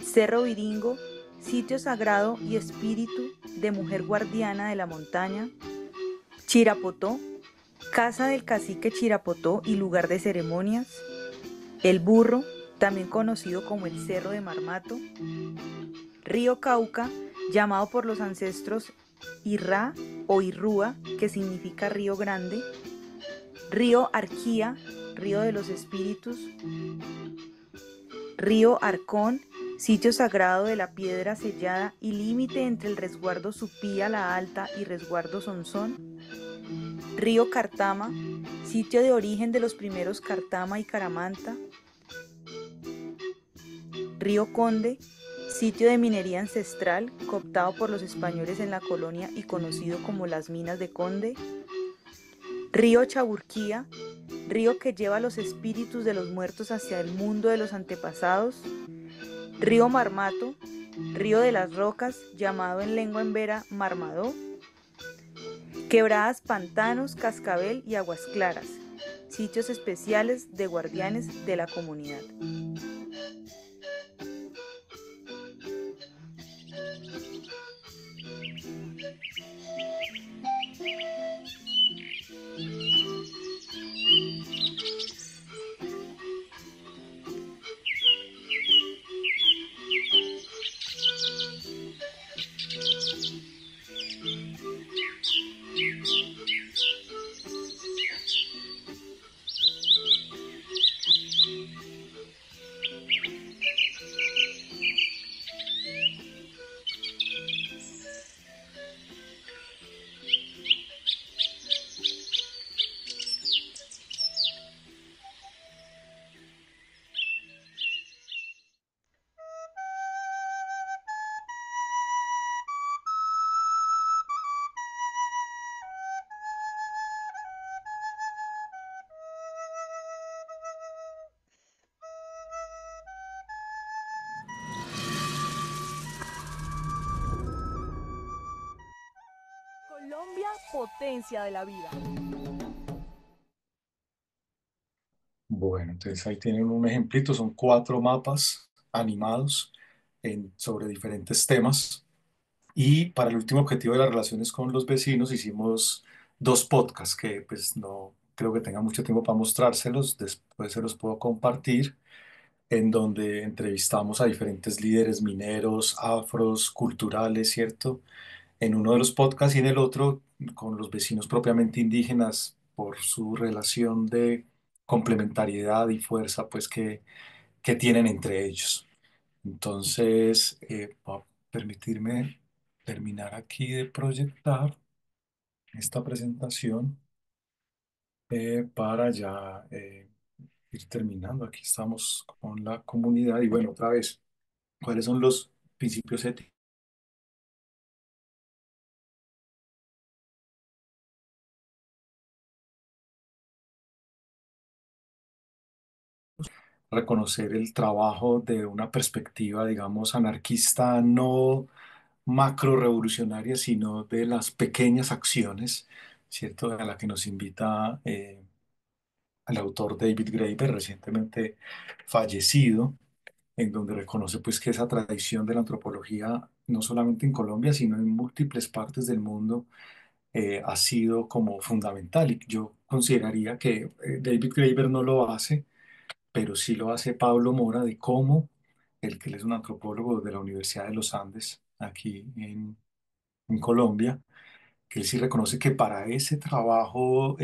Cerro Viringo, sitio sagrado y espíritu de mujer guardiana de la montaña, Chirapotó, casa del cacique Chirapotó y lugar de ceremonias, El Burro, también conocido como el Cerro de Marmato, Río Cauca, llamado por los ancestros Irrá o Irrúa, que significa río grande, Río Arquía, río de los espíritus, Río Arcón, sitio sagrado de la piedra sellada y límite entre el resguardo Supía la Alta y resguardo Sonsón, Río Cartama, sitio de origen de los primeros Cartama y Caramanta, Río Conde, sitio de minería ancestral cooptado por los españoles en la colonia y conocido como las minas de Conde, Río Chaburquía, río que lleva los espíritus de los muertos hacia el mundo de los antepasados, Río Marmato, río de las rocas, llamado en lengua embera Marmadó, quebradas, pantanos, cascabel y aguas claras, sitios especiales de guardianes de la comunidad. Colombia, potencia de la vida. Bueno, entonces ahí tienen un ejemplito, son 4 mapas animados sobre diferentes temas. Y para el último objetivo de las relaciones con los vecinos hicimos 2 podcasts que pues no creo que tenga mucho tiempo para mostrárselos, después se los puedo compartir, en donde entrevistamos a diferentes líderes mineros, afros, culturales, ¿cierto? En uno de los podcasts y en el otro con los vecinos propiamente indígenas por su relación de complementariedad y fuerza pues que tienen entre ellos. Entonces, permitirme terminar aquí de proyectar esta presentación para ya ir terminando. Aquí estamos con la comunidad y bueno, otra vez, ¿cuáles son los principios éticos? Reconocer el trabajo de una perspectiva, digamos, anarquista, no macro revolucionaria, sino de las pequeñas acciones, ¿cierto? A la que nos invita el autor David Graeber, recientemente fallecido, en donde reconoce pues que esa tradición de la antropología, no solamente en Colombia, sino en múltiples partes del mundo, ha sido como fundamental. Y yo consideraría que David Graeber no lo hace, pero sí lo hace Pablo Mora, de cómo, el que él es un antropólogo de la Universidad de los Andes, aquí en Colombia, que él sí reconoce que para ese trabajo,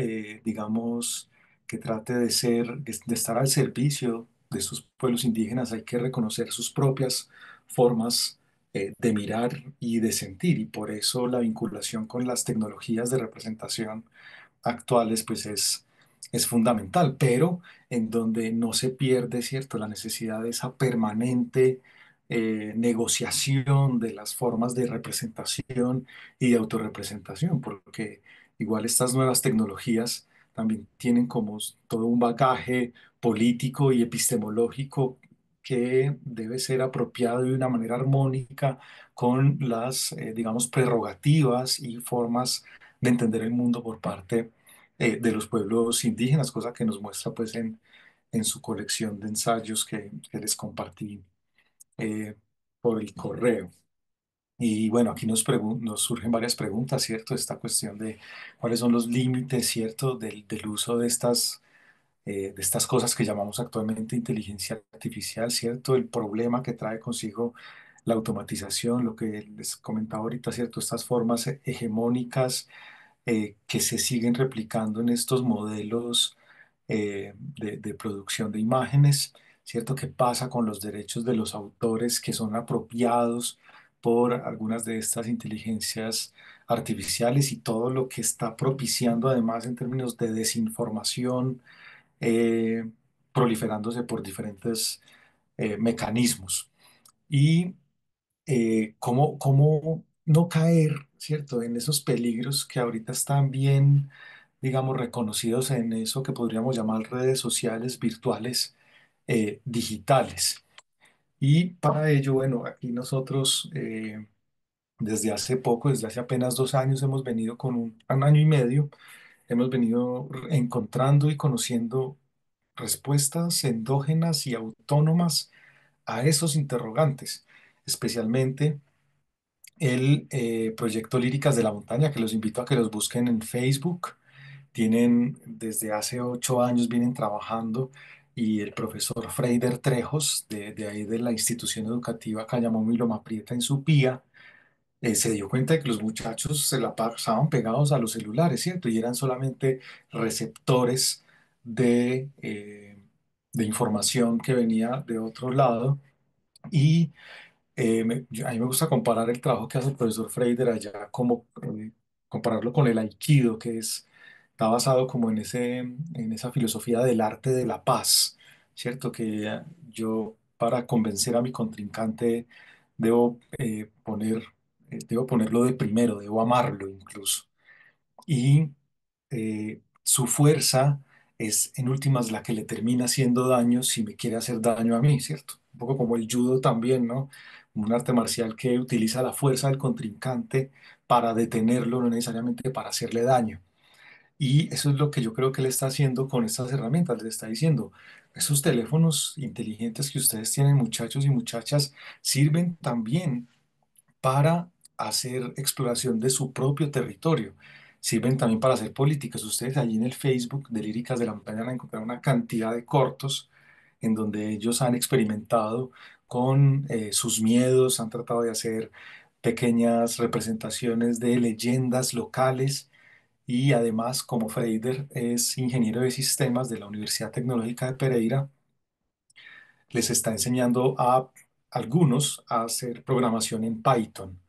digamos, que trate de ser, de estar al servicio de estos pueblos indígenas, hay que reconocer sus propias formas de mirar y de sentir, y por eso la vinculación con las tecnologías de representación actuales, pues es fundamental, pero en donde no se pierde, ¿cierto?, la necesidad de esa permanente negociación de las formas de representación y de autorrepresentación, porque igual estas nuevas tecnologías también tienen como todo un bagaje político y epistemológico que debe ser apropiado de una manera armónica con las, digamos, prerrogativas y formas de entender el mundo por parte de los pueblos indígenas, cosa que nos muestra pues en su colección de ensayos que les compartí eh, por el correo. Y bueno, aquí nos surgen varias preguntas, ¿cierto? Esta cuestión de cuáles son los límites, ¿cierto?, del uso de estas cosas que llamamos actualmente inteligencia artificial, ¿cierto? El problema que trae consigo la automatización, lo que les comentaba ahorita, ¿cierto? Estas formas hegemónicas que se siguen replicando en estos modelos de producción de imágenes, ¿cierto? ¿Qué pasa con los derechos de los autores que son apropiados por algunas de estas inteligencias artificiales y todo lo que está propiciando además en términos de desinformación, eh, proliferándose por diferentes mecanismos? Y cómo no caer, ¿cierto?, en esos peligros que ahorita están bien, digamos, reconocidos en eso que podríamos llamar redes sociales virtuales digitales. Y para ello, bueno, aquí nosotros desde hace poco, desde hace apenas 2 años, hemos venido con un año y medio, hemos venido encontrando y conociendo respuestas endógenas y autónomas a esos interrogantes, especialmente el proyecto Líricas de la Montaña, que los invito a que los busquen en Facebook. Tienen desde hace 8 años, vienen trabajando y el profesor Freider Trejos, de ahí de la institución educativa Cañamón y Loma Prieta en Supía, se dio cuenta de que los muchachos se la pasaban pegados a los celulares, ¿cierto? Y eran solamente receptores de información que venía de otro lado. Y a mí me gusta comparar el trabajo que hace el profesor Freider allá, como compararlo con el Aikido, está basado como en esa filosofía del arte de la paz, ¿cierto? Que yo, para convencer a mi contrincante, debo debo ponerlo de primero, debo amarlo incluso. Y su fuerza es en últimas la que le termina haciendo daño si me quiere hacer daño a mí, ¿cierto? Un poco como el judo también, ¿no? Un arte marcial que utiliza la fuerza del contrincante para detenerlo, no necesariamente para hacerle daño. Y eso es lo que yo creo que él está haciendo con estas herramientas. Le está diciendo, esos teléfonos inteligentes que ustedes tienen, muchachos y muchachas, sirven también para hacer exploración de su propio territorio. Sirven también para hacer políticas. Ustedes allí en el Facebook de Líricas de la Montaña van a encontrar una cantidad de cortos en donde ellos han experimentado con sus miedos, han tratado de hacer pequeñas representaciones de leyendas locales y además, como Freider es ingeniero de sistemas de la Universidad Tecnológica de Pereira, les está enseñando a algunos a hacer programación en Python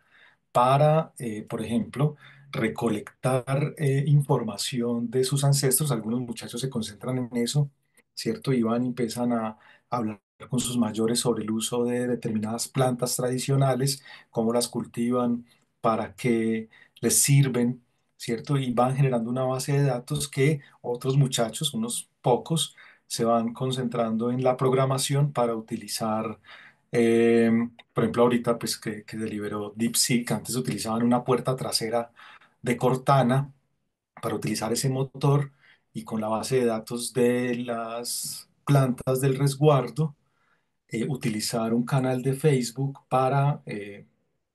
para, por ejemplo, recolectar información de sus ancestros. Algunos muchachos se concentran en eso, ¿cierto? Y van y empiezan a hablar con sus mayores sobre el uso de determinadas plantas tradicionales, cómo las cultivan, para qué les sirven, ¿cierto? Y van generando una base de datos que otros muchachos, unos pocos, se van concentrando en la programación para utilizar. eh, por ejemplo, ahorita pues que se liberó DeepSeek, antes utilizaban una puerta trasera de Cortana para utilizar ese motor, y con la base de datos de las plantas del resguardo, utilizar un canal de Facebook para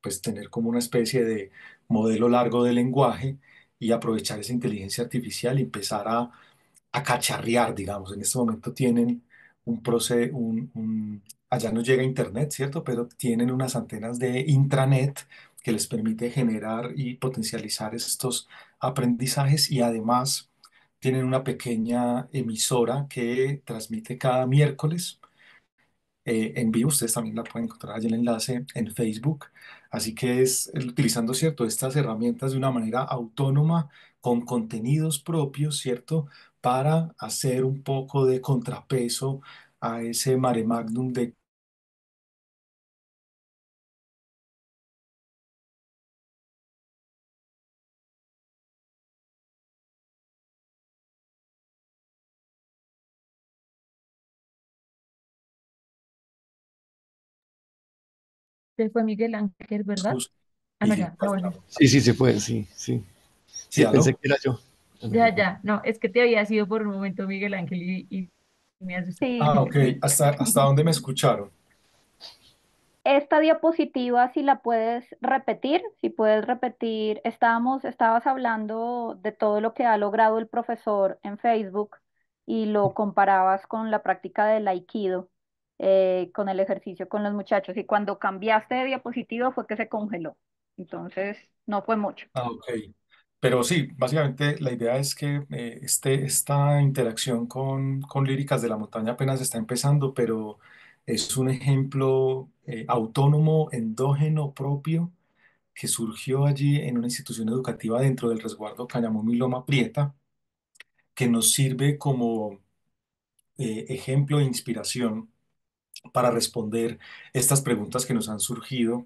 pues tener como una especie de modelo largo de lenguaje y aprovechar esa inteligencia artificial y empezar a cacharrear, digamos. En este momento tienen un proceso, allá no llega internet, ¿cierto? Pero tienen unas antenas de intranet que les permite generar y potencializar estos aprendizajes, y además tienen una pequeña emisora que transmite cada miércoles en vivo. Ustedes también la pueden encontrar allí el enlace en Facebook. Así que es utilizando, ¿cierto?, estas herramientas de una manera autónoma, con contenidos propios, ¿cierto?, para hacer un poco de contrapeso a ese mare magnum de... Se fue Miguel Ángel, ¿verdad? Ah, Y no, ya, ya, ya volvió. Sí, sí se puede, sí, sí. sí, Sí, pensé aló. que era yo. Ya, ya, no, es que te había sido por un momento Miguel Ángel y me asusté. Ah, Sí. ok. ¿Hasta dónde me escucharon? Esta diapositiva, si la si puedes repetir, estabas hablando de todo lo que ha logrado el profesor en Facebook y lo comparabas con la práctica del Aikido, con el ejercicio con los muchachos. Y cuando cambiaste de diapositiva fue que se congeló. Entonces, no fue mucho. Ah, ok. Pero sí, básicamente la idea es que esta interacción con Líricas de la Montaña apenas está empezando, pero es un ejemplo autónomo, endógeno, propio, que surgió allí en una institución educativa dentro del resguardo Cañamón y Loma Prieta, que nos sirve como ejemplo e inspiración para responder estas preguntas que nos han surgido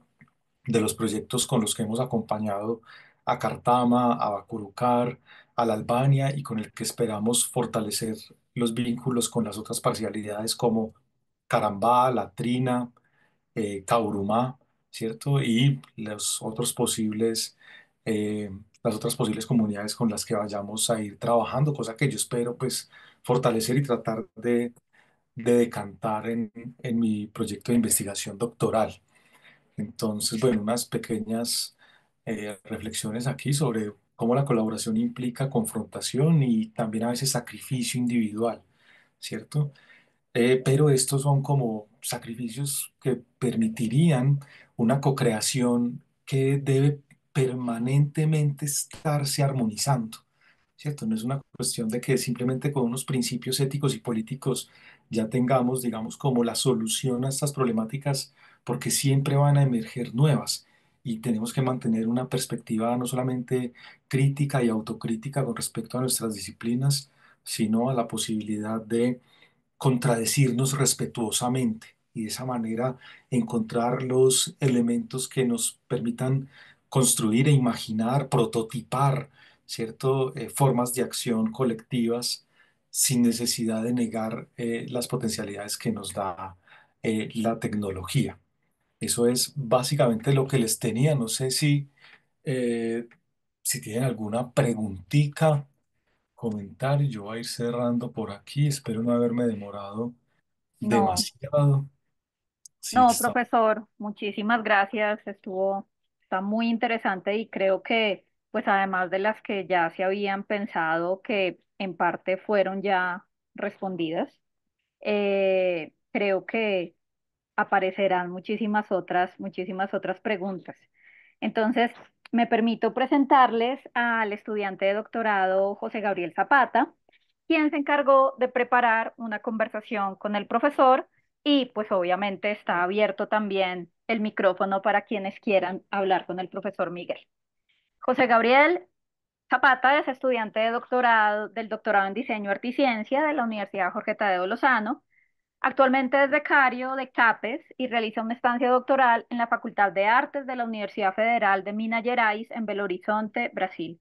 de los proyectos con los que hemos acompañado a Cartama, a Bacurucar, a la Albania, y con el que esperamos fortalecer los vínculos con las otras parcialidades como Carambá, Latrina, Caurumá, ¿cierto? Y eh, las otras posibles comunidades con las que vayamos a ir trabajando, cosa que yo espero pues fortalecer y tratar de decantar en mi proyecto de investigación doctoral. Entonces, bueno, unas pequeñas reflexiones aquí sobre cómo la colaboración implica confrontación y también a veces sacrificio individual, ¿cierto? Pero estos son como sacrificios que permitirían una co-creación que debe permanentemente estarse armonizando, ¿cierto? No es una cuestión de que simplemente con unos principios éticos y políticos ya tengamos, digamos, como la solución a estas problemáticas, porque siempre van a emerger nuevas, y tenemos que mantener una perspectiva no solamente crítica y autocrítica con respecto a nuestras disciplinas, sino a la posibilidad de contradecirnos respetuosamente, y de esa manera encontrar los elementos que nos permitan construir e imaginar, prototipar, ¿cierto? Formas de acción colectivas sin necesidad de negar las potencialidades que nos da la tecnología. Eso es básicamente lo que les tenía. No sé eh, si tienen alguna preguntita, comentario. Yo voy a ir cerrando por aquí. Espero no haberme demorado No. demasiado. Sí, No, está. profesor, muchísimas gracias. Está muy interesante y creo que, pues además de las que ya se habían pensado, que en parte fueron ya respondidas, creo que aparecerán muchísimas otras preguntas. Entonces, me permito presentarles al estudiante de doctorado José Gabriel Zapata, quien se encargó de preparar una conversación con el profesor y pues obviamente está abierto también el micrófono para quienes quieran hablar con el profesor Miguel. José Gabriel Zapata es estudiante de doctorado, del doctorado en Diseño, Arte y Ciencia de la Universidad Jorge Tadeo Lozano. Actualmente es becario de CAPES y realiza una estancia doctoral en la Facultad de Artes de la Universidad Federal de Minas Gerais en Belo Horizonte, Brasil,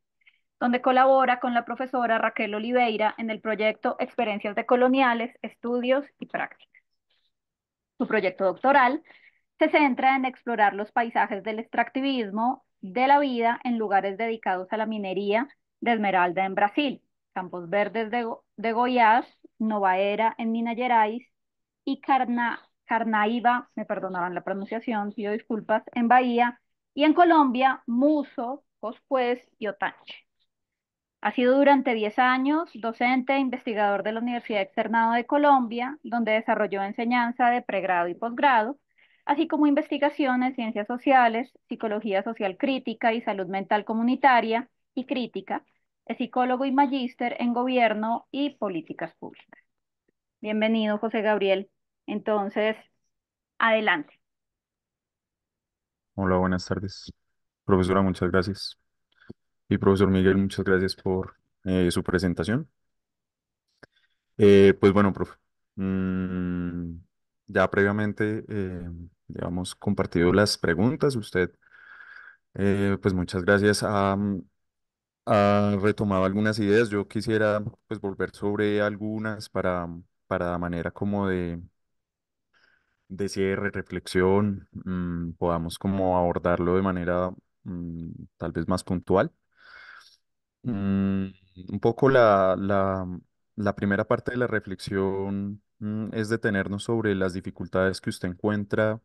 donde colabora con la profesora Raquel Oliveira en el proyecto Experiencias decoloniales, Estudios y Prácticas. Su proyecto doctoral se centra en explorar los paisajes del extractivismo de la vida en lugares dedicados a la minería de esmeralda en Brasil, Campos Verdes de Goiás, Nova Era en Minas Gerais y Carnaíba, me perdonaban la pronunciación, pido disculpas, en Bahía, y en Colombia, Muso, Cospuez y Otanche. Ha sido durante 10 años docente e investigador de la Universidad Externado de Colombia, donde desarrolló enseñanza de pregrado y posgrado, así como investigación en ciencias sociales, psicología social crítica y salud mental comunitaria y crítica. Es psicólogo y magíster en gobierno y políticas públicas. Bienvenido, José Gabriel. Entonces, adelante. Hola, buenas tardes. Profesora, muchas gracias. Y profesor Miguel, muchas gracias por su presentación. Pues bueno, profe, mm, ya previamente, digamos, compartido las preguntas. Usted, pues muchas gracias, ha retomado algunas ideas. Yo quisiera, pues, volver sobre algunas para manera como de cierre, reflexión, podamos como abordarlo de manera tal vez más puntual. Mm, un poco la primera parte de la reflexión es detenernos sobre las dificultades que usted encuentra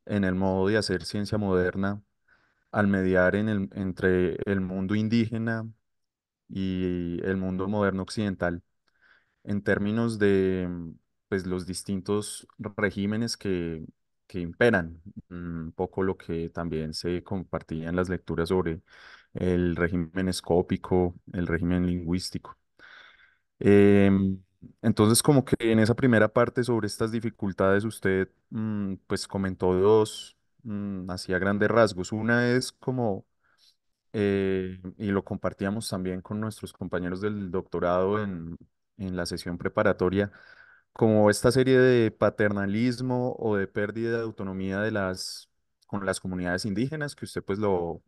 en el modo de hacer ciencia moderna al mediar entre el mundo indígena y el mundo moderno occidental en términos de pues, los distintos regímenes que imperan. Un poco lo que también se compartía en las lecturas sobre el régimen escópico, el régimen lingüístico. Em, entonces, como que en esa primera parte sobre estas dificultades, usted pues comentó dos, así a grandes rasgos. Una es como y lo compartíamos también con nuestros compañeros del doctorado en la sesión preparatoria, como esta serie de paternalismo o de pérdida de autonomía con las comunidades indígenas, que usted pues lo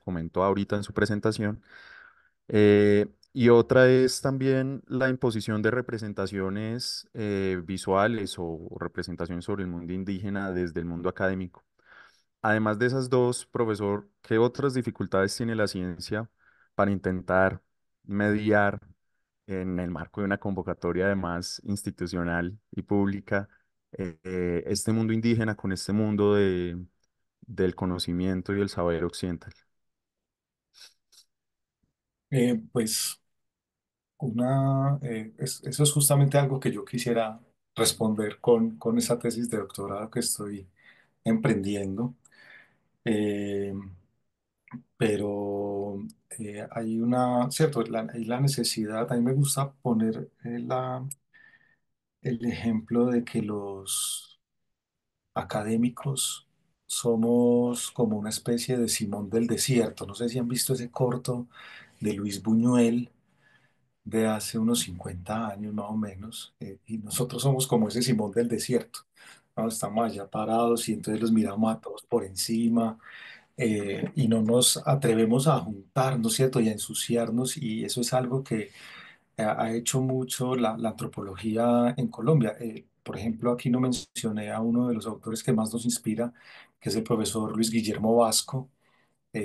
comentó ahorita en su presentación. Y otra es también la imposición de representaciones visuales o representaciones sobre el mundo indígena desde el mundo académico. Además de esas dos, profesor, ¿qué otras dificultades tiene la ciencia para intentar mediar en el marco de una convocatoria además institucional y pública este mundo indígena con este mundo del conocimiento y el saber occidental? Pues eso es justamente algo que yo quisiera responder con esa tesis de doctorado que estoy emprendiendo. Eh, pero hay cierto, hay la necesidad, a mí me gusta poner el ejemplo de que los académicos somos como una especie de Simón del Desierto. No sé si han visto ese corto de Luis Buñuel de hace unos 50 años más o menos, y nosotros somos como ese Simón del Desierto, ¿no? Estamos allá parados y entonces los miramos a todos por encima, y no nos atrevemos a juntarnos, ¿no es cierto? Y a ensuciarnos, y eso es algo que ha hecho mucho la antropología en Colombia. Por ejemplo, aquí no mencioné a uno de los autores que más nos inspira, que es el profesor Luis Guillermo Vasco,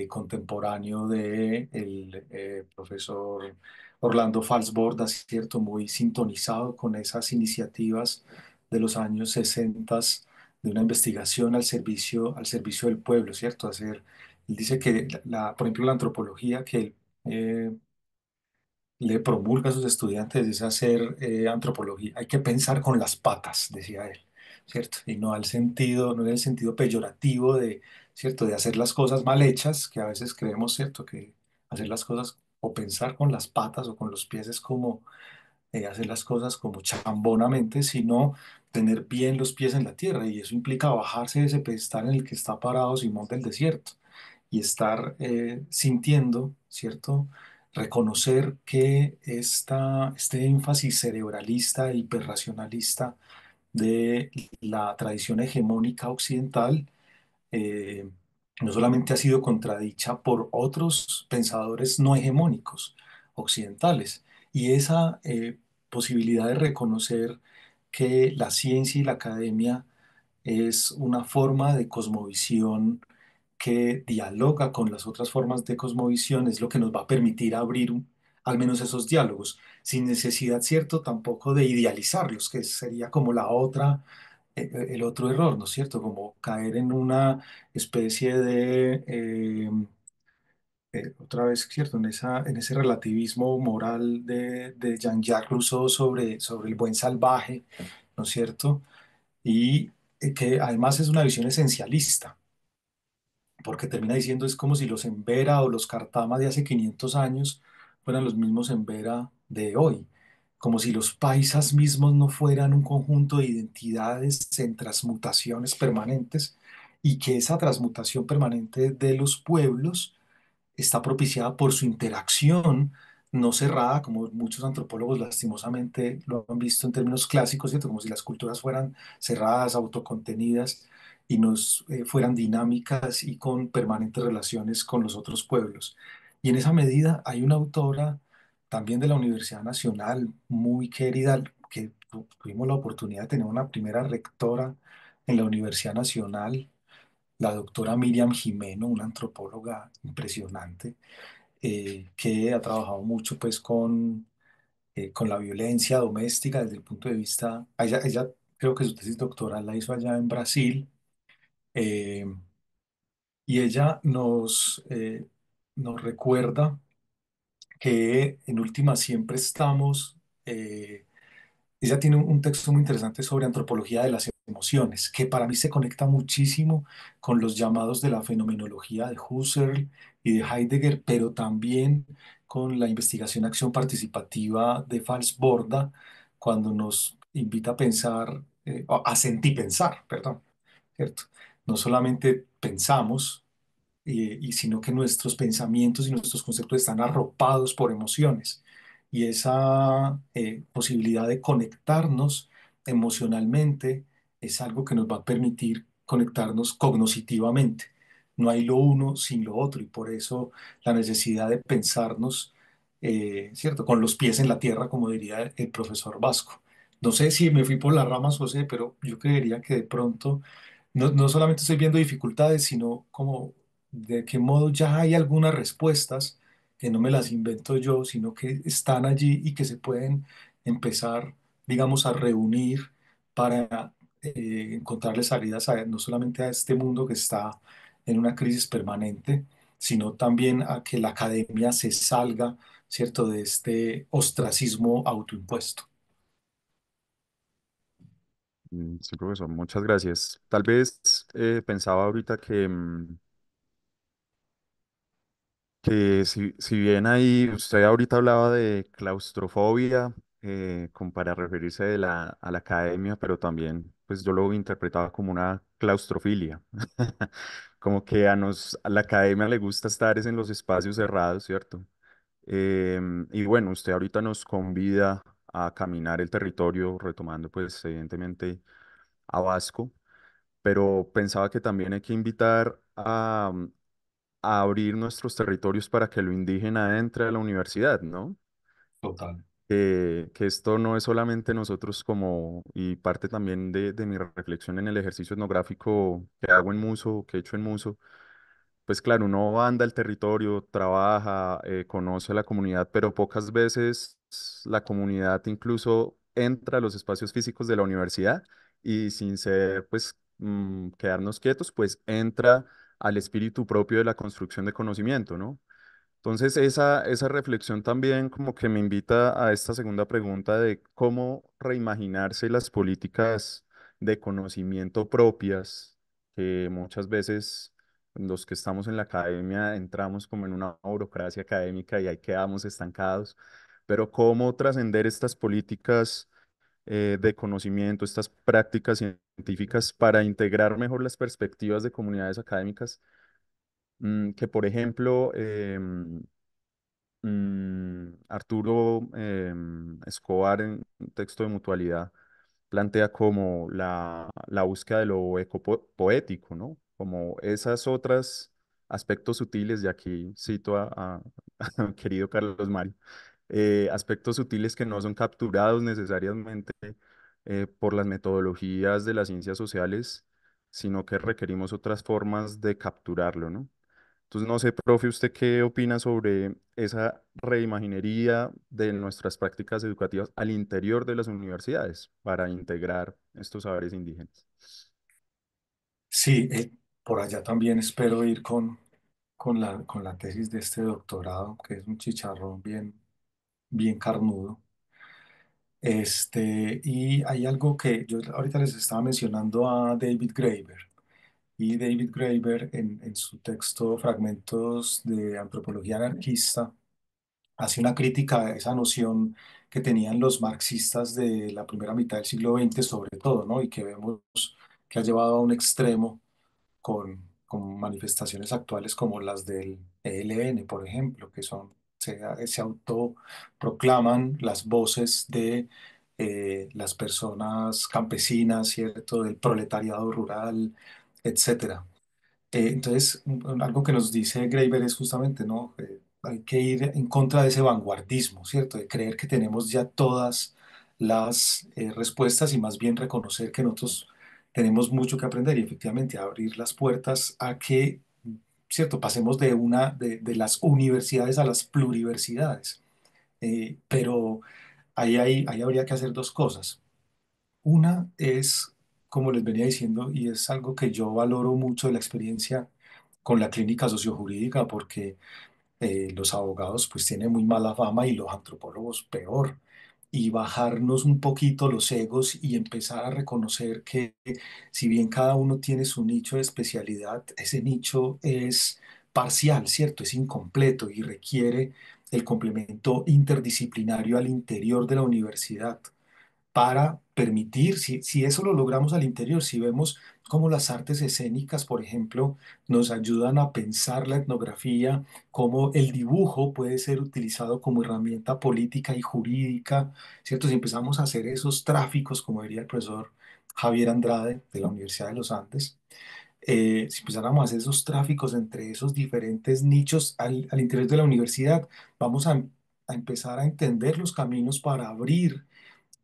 contemporáneo de el profesor Orlando Falsborda, ¿cierto? Muy sintonizado con esas iniciativas de los años 60 de una investigación al servicio del pueblo, ¿cierto? Él dice que, por ejemplo, la antropología que él le promulga a sus estudiantes es hacer antropología. Hay que pensar con las patas, decía él, ¿cierto? Y no en el sentido peyorativo de, ¿cierto? De hacer las cosas mal hechas, que a veces creemos, ¿cierto? Que hacer las cosas o pensar con las patas o con los pies es como hacer las cosas como chambonamente, sino tener bien los pies en la tierra. Y eso implica bajarse de ese pedestal en el que está parado Simón del Desierto y estar sintiendo, ¿cierto? Reconocer que este énfasis cerebralista e hiperracionalista de la tradición hegemónica occidental eh, no solamente ha sido contradicha por otros pensadores no hegemónicos occidentales, y esa posibilidad de reconocer que la ciencia y la academia es una forma de cosmovisión que dialoga con las otras formas de cosmovisión, es lo que nos va a permitir abrir al menos esos diálogos, sin necesidad, cierto, tampoco de idealizarlos, que sería como el otro error, ¿no es cierto? Como caer en una especie de, otra vez, ¿cierto? En ese relativismo moral de Jean-Jacques Rousseau sobre el buen salvaje, ¿no es cierto? Y que además es una visión esencialista, porque termina diciendo es como si los Embera o los Cartama de hace 500 años fueran los mismos Embera de hoy, como si los paisas mismos no fueran un conjunto de identidades en transmutaciones permanentes y que esa transmutación permanente de los pueblos está propiciada por su interacción no cerrada, como muchos antropólogos lastimosamente lo han visto en términos clásicos, ¿cierto? Como si las culturas fueran cerradas, autocontenidas y nos fueran dinámicas y con permanentes relaciones con los otros pueblos. Y en esa medida hay una autora también de la Universidad Nacional muy querida, que tuvimos la oportunidad de tener una primera rectora en la Universidad Nacional, la doctora Miriam Jimeno, una antropóloga impresionante, que ha trabajado mucho pues con la violencia doméstica desde el punto de vista, ella creo que su tesis doctoral la hizo allá en Brasil, eh, y ella nos recuerda que en última siempre estamos, ella tiene un texto muy interesante sobre antropología de las emociones, que para mí se conecta muchísimo con los llamados de la fenomenología de Husserl y de Heidegger, pero también con la investigación-acción participativa de Falsborda, cuando nos invita a pensar, a sentir pensar, perdón, ¿cierto? No solamente pensamos, sino que nuestros pensamientos y nuestros conceptos están arropados por emociones. Y esa posibilidad de conectarnos emocionalmente es algo que nos va a permitir conectarnos cognitivamente. No hay lo uno sin lo otro y por eso la necesidad de pensarnos, ¿cierto? Con los pies en la tierra, como diría el profesor Vasco. No sé si me fui por las ramas, José, pero yo creería que de pronto no solamente estoy viendo dificultades, sino como de qué modo ya hay algunas respuestas que no me las invento yo, sino que están allí y que se pueden empezar, digamos, a reunir para encontrarle salidas no solamente a este mundo que está en una crisis permanente, sino también a que la academia se salga, ¿cierto?, de este ostracismo autoimpuesto. Sí, profesor, muchas gracias. Tal vez pensaba ahorita que si bien ahí usted ahorita hablaba de claustrofobia, como para referirse a la academia, pero también pues yo lo interpretaba como una claustrofilia, como que a la academia le gusta estar es en los espacios cerrados, ¿cierto? Y bueno, usted ahorita nos convida a caminar el territorio, retomando pues evidentemente a Vasco, pero pensaba que también hay que invitar a abrir nuestros territorios para que lo indígena entre a la universidad, ¿no? Total. Que esto no es solamente nosotros como, y parte también de mi reflexión en el ejercicio etnográfico que hago en Muso, que he hecho en Muso, pues claro, uno anda el territorio, trabaja, conoce a la comunidad, pero pocas veces la comunidad incluso entra a los espacios físicos de la universidad y sin ser, pues, quedarnos quietos, pues entra al espíritu propio de la construcción de conocimiento, ¿no? Entonces, esa reflexión también como que me invita a esta segunda pregunta de cómo reimaginarse las políticas de conocimiento propias, que muchas veces los que estamos en la academia entramos como en una burocracia académica y ahí quedamos estancados, pero cómo trascender estas políticas de conocimiento, estas prácticas científicas para integrar mejor las perspectivas de comunidades académicas, que por ejemplo, Arturo Escobar en un texto de mutualidad plantea como la búsqueda de lo ecopoético, ¿no? Como esas otras aspectos sutiles, y aquí cito a mi querido Carlos Mario, aspectos sutiles que no son capturados necesariamente por las metodologías de las ciencias sociales, sino que requerimos otras formas de capturarlo, ¿no? Entonces, no sé, profe, ¿usted qué opina sobre esa reimaginería de nuestras prácticas educativas al interior de las universidades para integrar estos saberes indígenas? Sí, por allá también espero ir con la tesis de este doctorado, que es un chicharrón bien carnudo. Y hay algo que yo ahorita les estaba mencionando a David Graeber. Y David Graeber, en su texto Fragmentos de Antropología Anarquista, hace una crítica a esa noción que tenían los marxistas de la primera mitad del siglo XX, sobre todo, ¿no? Y que vemos que ha llevado a un extremo con manifestaciones actuales como las del ELN, por ejemplo, que se autoproclaman las voces de las personas campesinas, ¿cierto? Del proletariado rural, etcétera. Entonces, algo que nos dice Graeber es justamente, ¿no? Hay que ir en contra de ese vanguardismo, ¿cierto? De creer que tenemos ya todas las respuestas y más bien reconocer que nosotros tenemos mucho que aprender y efectivamente abrir las puertas a que, ¿cierto? Pasemos de las universidades a las pluriversidades. Pero ahí habría que hacer dos cosas. Una es, como les venía diciendo, y es algo que yo valoro mucho de la experiencia con la clínica sociojurídica, porque los abogados pues tienen muy mala fama y los antropólogos peor. Y bajarnos un poquito los egos y empezar a reconocer que si bien cada uno tiene su nicho de especialidad, ese nicho es parcial, ¿cierto? Es incompleto y requiere el complemento interdisciplinario al interior de la universidad para permitir, si eso lo logramos al interior, si vemos cómo las artes escénicas, por ejemplo, nos ayudan a pensar la etnografía, cómo el dibujo puede ser utilizado como herramienta política y jurídica, ¿cierto? Si empezamos a hacer esos tráficos, como diría el profesor Javier Andrade de la Universidad de los Andes, si empezáramos a hacer esos tráficos entre esos diferentes nichos al interior de la universidad, vamos a empezar a entender los caminos para abrir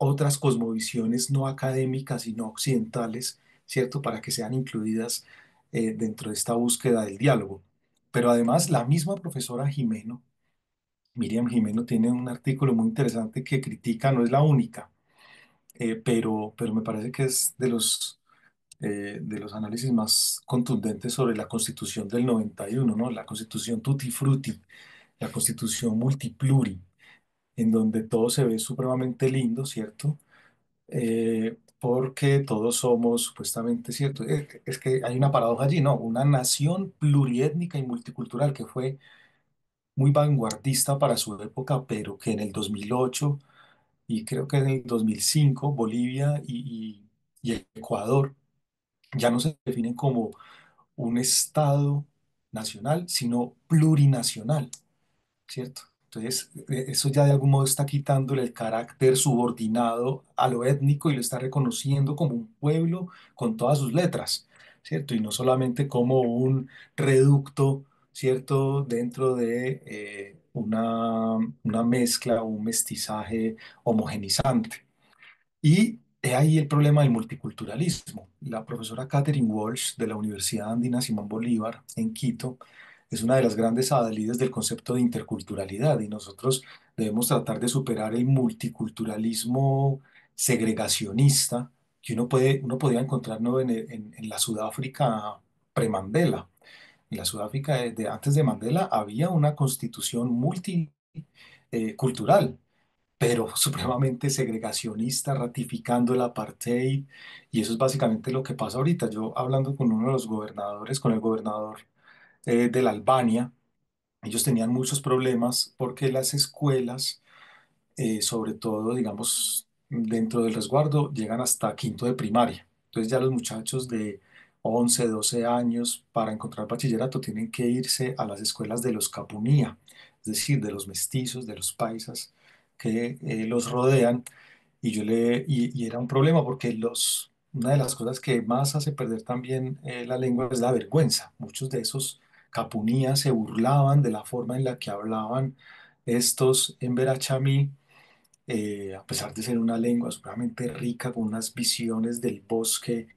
otras cosmovisiones no académicas y no occidentales, ¿cierto? Para que sean incluidas dentro de esta búsqueda del diálogo. Pero además, la misma profesora Jimeno, Miriam Jimeno, tiene un artículo muy interesante que critica, no es la única, pero me parece que es de los análisis más contundentes sobre la Constitución del 91, ¿no? La Constitución Tutti Frutti, la Constitución Multipluri, en donde todo se ve supremamente lindo, ¿cierto? Porque todos somos supuestamente, ¿cierto? Es que hay una paradoja allí, ¿no? Una nación pluriétnica y multicultural que fue muy vanguardista para su época, pero que en el 2008 y creo que en el 2005 Bolivia y Ecuador ya no se definen como un estado nacional, sino plurinacional. ¿Cierto? Entonces, eso ya de algún modo está quitándole el carácter subordinado a lo étnico y lo está reconociendo como un pueblo con todas sus letras, ¿cierto? Y no solamente como un reducto, ¿cierto? Dentro de una mezcla, un mestizaje homogenizante. Y he ahí el problema del multiculturalismo. La profesora Catherine Walsh de la Universidad Andina Simón Bolívar en Quito es una de las grandes adalides del concepto de interculturalidad y nosotros debemos tratar de superar el multiculturalismo segregacionista que uno podía encontrar, ¿no? En la Sudáfrica pre-Mandela. En la Sudáfrica antes de Mandela había una constitución multicultural pero supremamente segregacionista, ratificando el apartheid, y eso es básicamente lo que pasa ahorita. Yo hablando con uno de los gobernadores, con el gobernador de la Albania, ellos tenían muchos problemas porque las escuelas sobre todo, digamos, dentro del resguardo, llegan hasta quinto de primaria. Entonces ya los muchachos de 11 12 años para encontrar bachillerato tienen que irse a las escuelas de los capunía, es decir, de los mestizos, de los paisas que los rodean. Y era un problema porque una de las cosas que más hace perder también la lengua es la vergüenza. Muchos de esos capunías se burlaban de la forma en la que hablaban estos en Verachamí, a pesar de ser una lengua supremamente rica, con unas visiones del bosque,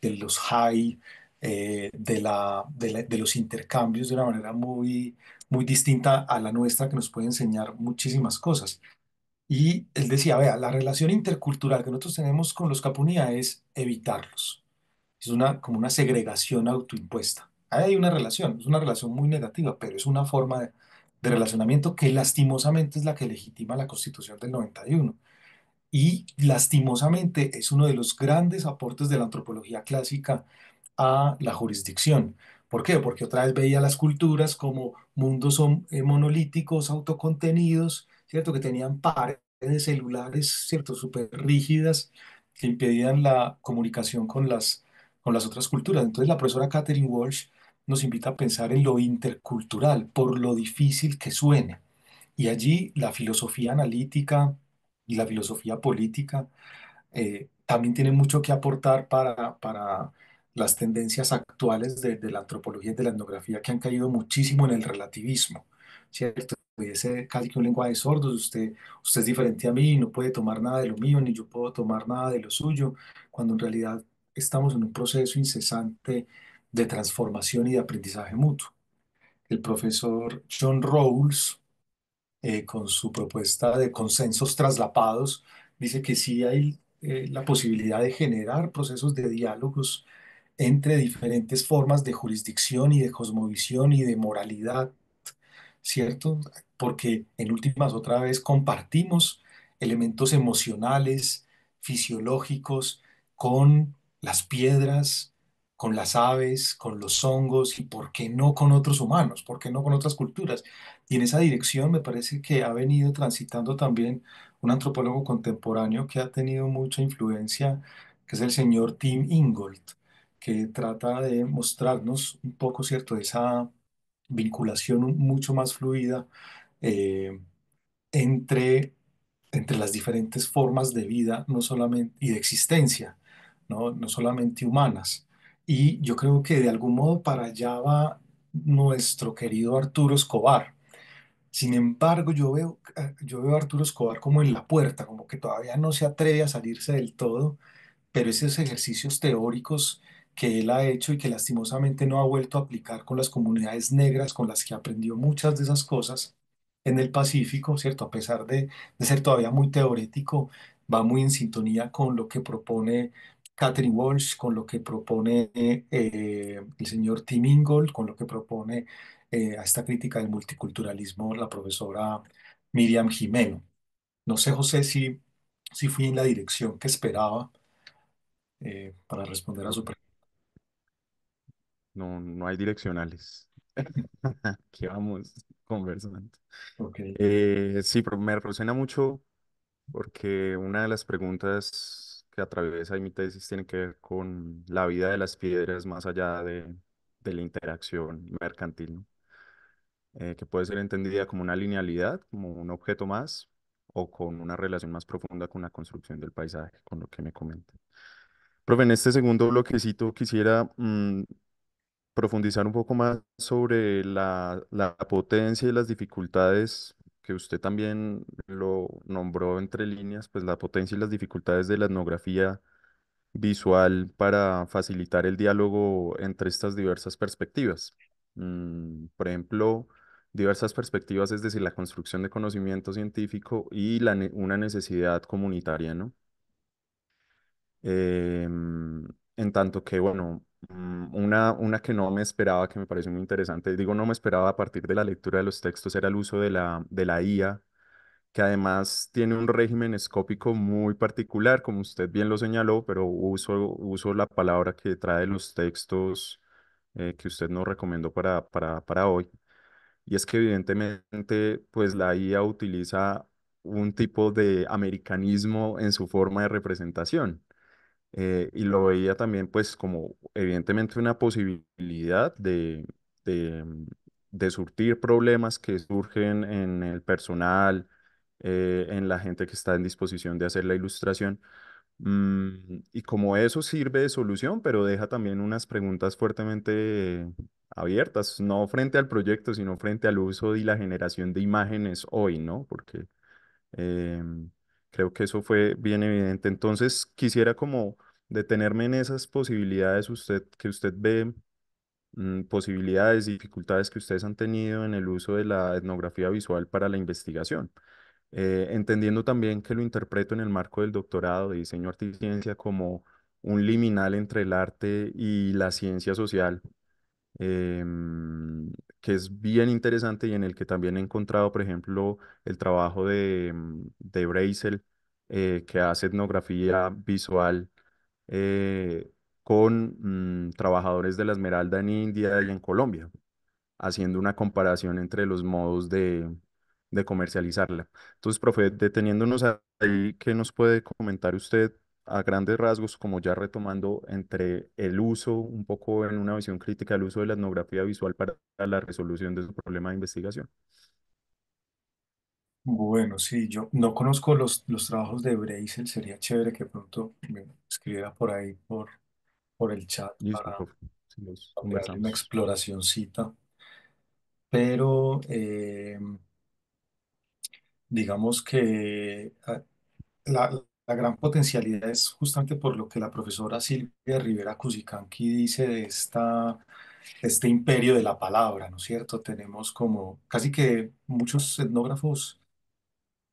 de los hay, de los intercambios de una manera muy distinta a la nuestra, que nos puede enseñar muchísimas cosas. Y él decía, vea, la relación intercultural que nosotros tenemos con los capunia es evitarlos. Es como una segregación autoimpuesta. Ahí hay una relación, es una relación muy negativa, pero es una forma de relacionamiento que lastimosamente es la que legitima la Constitución del 91 y lastimosamente es uno de los grandes aportes de la antropología clásica a la jurisdicción. ¿Por qué? Porque otra vez veía las culturas como mundos monolíticos, autocontenidos, ¿cierto? Que tenían paredes celulares, ¿cierto? Súper rígidas que impedían la comunicación con las otras culturas. Entonces la profesora Catherine Walsh nos invita a pensar en lo intercultural, por lo difícil que suene. Y allí la filosofía analítica y la filosofía política también tienen mucho que aportar para las tendencias actuales de la antropología y de la etnografía que han caído muchísimo en el relativismo, ¿cierto? Y ese casi que un lenguaje de sordos, usted es diferente a mí, no puede tomar nada de lo mío, ni yo puedo tomar nada de lo suyo, cuando en realidad estamos en un proceso incesante de transformación y de aprendizaje mutuo. El profesor John Rawls, con su propuesta de consensos traslapados, dice que sí hay la posibilidad de generar procesos de diálogos entre diferentes formas de jurisdicción y de cosmovisión y de moralidad, ¿cierto? Porque en últimas otra vez compartimos elementos emocionales, fisiológicos, con las piedras, con las aves, con los hongos y por qué no con otros humanos, por qué no con otras culturas. Y en esa dirección me parece que ha venido transitando también un antropólogo contemporáneo que ha tenido mucha influencia, que es el señor Tim Ingold, que trata de mostrarnos un poco, ¿cierto?, esa vinculación mucho más fluida eh, entre, entre las diferentes formas de vida, no solamente, y de existencia, no solamente humanas. Y yo creo que de algún modo para allá va nuestro querido Arturo Escobar. Sin embargo, yo veo a Arturo Escobar como en la puerta, como que todavía no se atreve a salirse del todo, pero esos ejercicios teóricos que él ha hecho y que lastimosamente no ha vuelto a aplicar con las comunidades negras con las que aprendió muchas de esas cosas en el Pacífico, ¿cierto? A pesar de ser todavía muy teórico, va muy en sintonía con lo que propone Catherine Walsh, con lo que propone el señor Tim Ingold, con lo que propone a esta crítica del multiculturalismo la profesora Miriam Jimeno. No sé, José, si fui en la dirección que esperaba para responder a No, su pregunta. no hay direccionales. ¿Qué vamos conversando? Ok. Sí, pero me resuena mucho porque una de las preguntas que atraviesa ahí mi tesis tiene que ver con la vida de las piedras más allá de la interacción mercantil, ¿no? Que puede ser entendida como una linealidad, como un objeto más, o con una relación más profunda con la construcción del paisaje, con lo que me comenta. Profe, en este segundo bloquecito quisiera profundizar un poco más sobre la potencia y las dificultades que usted también lo nombró entre líneas, pues la potencia y las dificultades de la etnografía visual para facilitar el diálogo entre estas diversas perspectivas. Por ejemplo, diversas perspectivas, es decir, la construcción de conocimiento científico y una necesidad comunitaria, ¿no? En tanto que, bueno, una que no me esperaba, que me pareció muy interesante, digo no me esperaba a partir de la lectura de los textos, era el uso de la IA, que además tiene un régimen escópico muy particular, como usted bien lo señaló, pero uso la palabra que trae los textos que usted nos recomendó para hoy. Y es que evidentemente, pues la IA utiliza un tipo de americanismo en su forma de representación. Y lo veía también pues como evidentemente una posibilidad de, mm, de surtir problemas que surgen en el personal, en la gente que está en disposición de hacer la ilustración. Y como eso sirve de solución, pero deja también unas preguntas fuertemente abiertas, no frente al proyecto, sino frente al uso y la generación de imágenes hoy, ¿no? Porque em, creo que eso fue bien evidente. Entonces, quisiera como detenerme en esas posibilidades que usted ve, posibilidades y dificultades que ustedes han tenido en el uso de la etnografía visual para la investigación. Entendiendo también que lo interpreto en el marco del doctorado de diseño, arte y ciencia como un liminal entre el arte y la ciencia social, que es bien interesante y en el que también he encontrado, por ejemplo, el trabajo de Brazel, que hace etnografía visual con trabajadores de la Esmeralda en India y en Colombia, haciendo una comparación entre los modos de comercializarla. Entonces, profe, deteniéndonos ahí, ¿qué nos puede comentar usted a grandes rasgos, como ya retomando entre el uso, un poco en una visión crítica, el uso de la etnografía visual para la resolución de su problema de investigación? Bueno, sí, yo no conozco los trabajos de Brazel, sería chévere que pronto me escribiera por ahí por el chat Listo, para profe, si los darle una conversamos. exploracioncita, pero digamos que la gran potencialidad es justamente por lo que la profesora Silvia Rivera Cusicanqui dice de este imperio de la palabra, ¿no es cierto? Tenemos como casi que muchos etnógrafos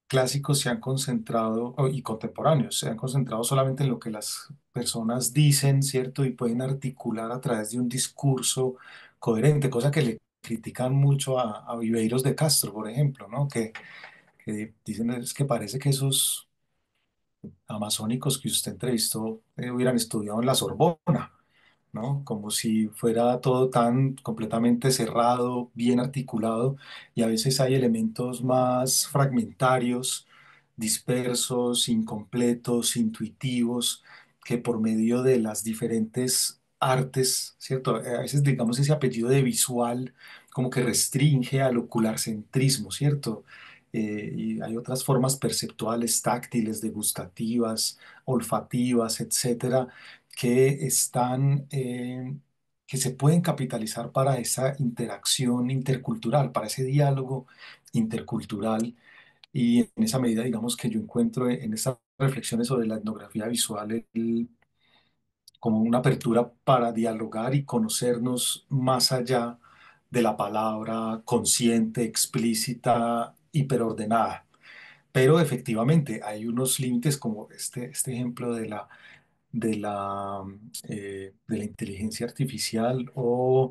clásicos se han concentrado, y contemporáneos, se han concentrado solamente en lo que las personas dicen, ¿cierto? Y pueden articular a través de un discurso coherente, cosa que le critican mucho a Viveiros de Castro, por ejemplo, ¿no? Que dicen es que parece que esos amazónicos que usted entrevistó hubieran estudiado en la Sorbona, ¿no? Como si fuera todo tan completamente cerrado, bien articulado, y a veces hay elementos más fragmentarios, dispersos, incompletos, intuitivos, que por medio de las diferentes artes, ¿cierto? A veces, digamos, ese apellido de visual como que restringe al ocularcentrismo, ¿cierto? Y hay otras formas perceptuales, táctiles, degustativas, olfativas, etcétera, que están, que se pueden capitalizar para esa interacción intercultural, para ese diálogo intercultural. Y en esa medida, digamos que yo encuentro en estas reflexiones sobre la etnografía visual como una apertura para dialogar y conocernos más allá de la palabra consciente, explícita, hiperordenada. Pero efectivamente hay unos límites como este ejemplo de la inteligencia artificial o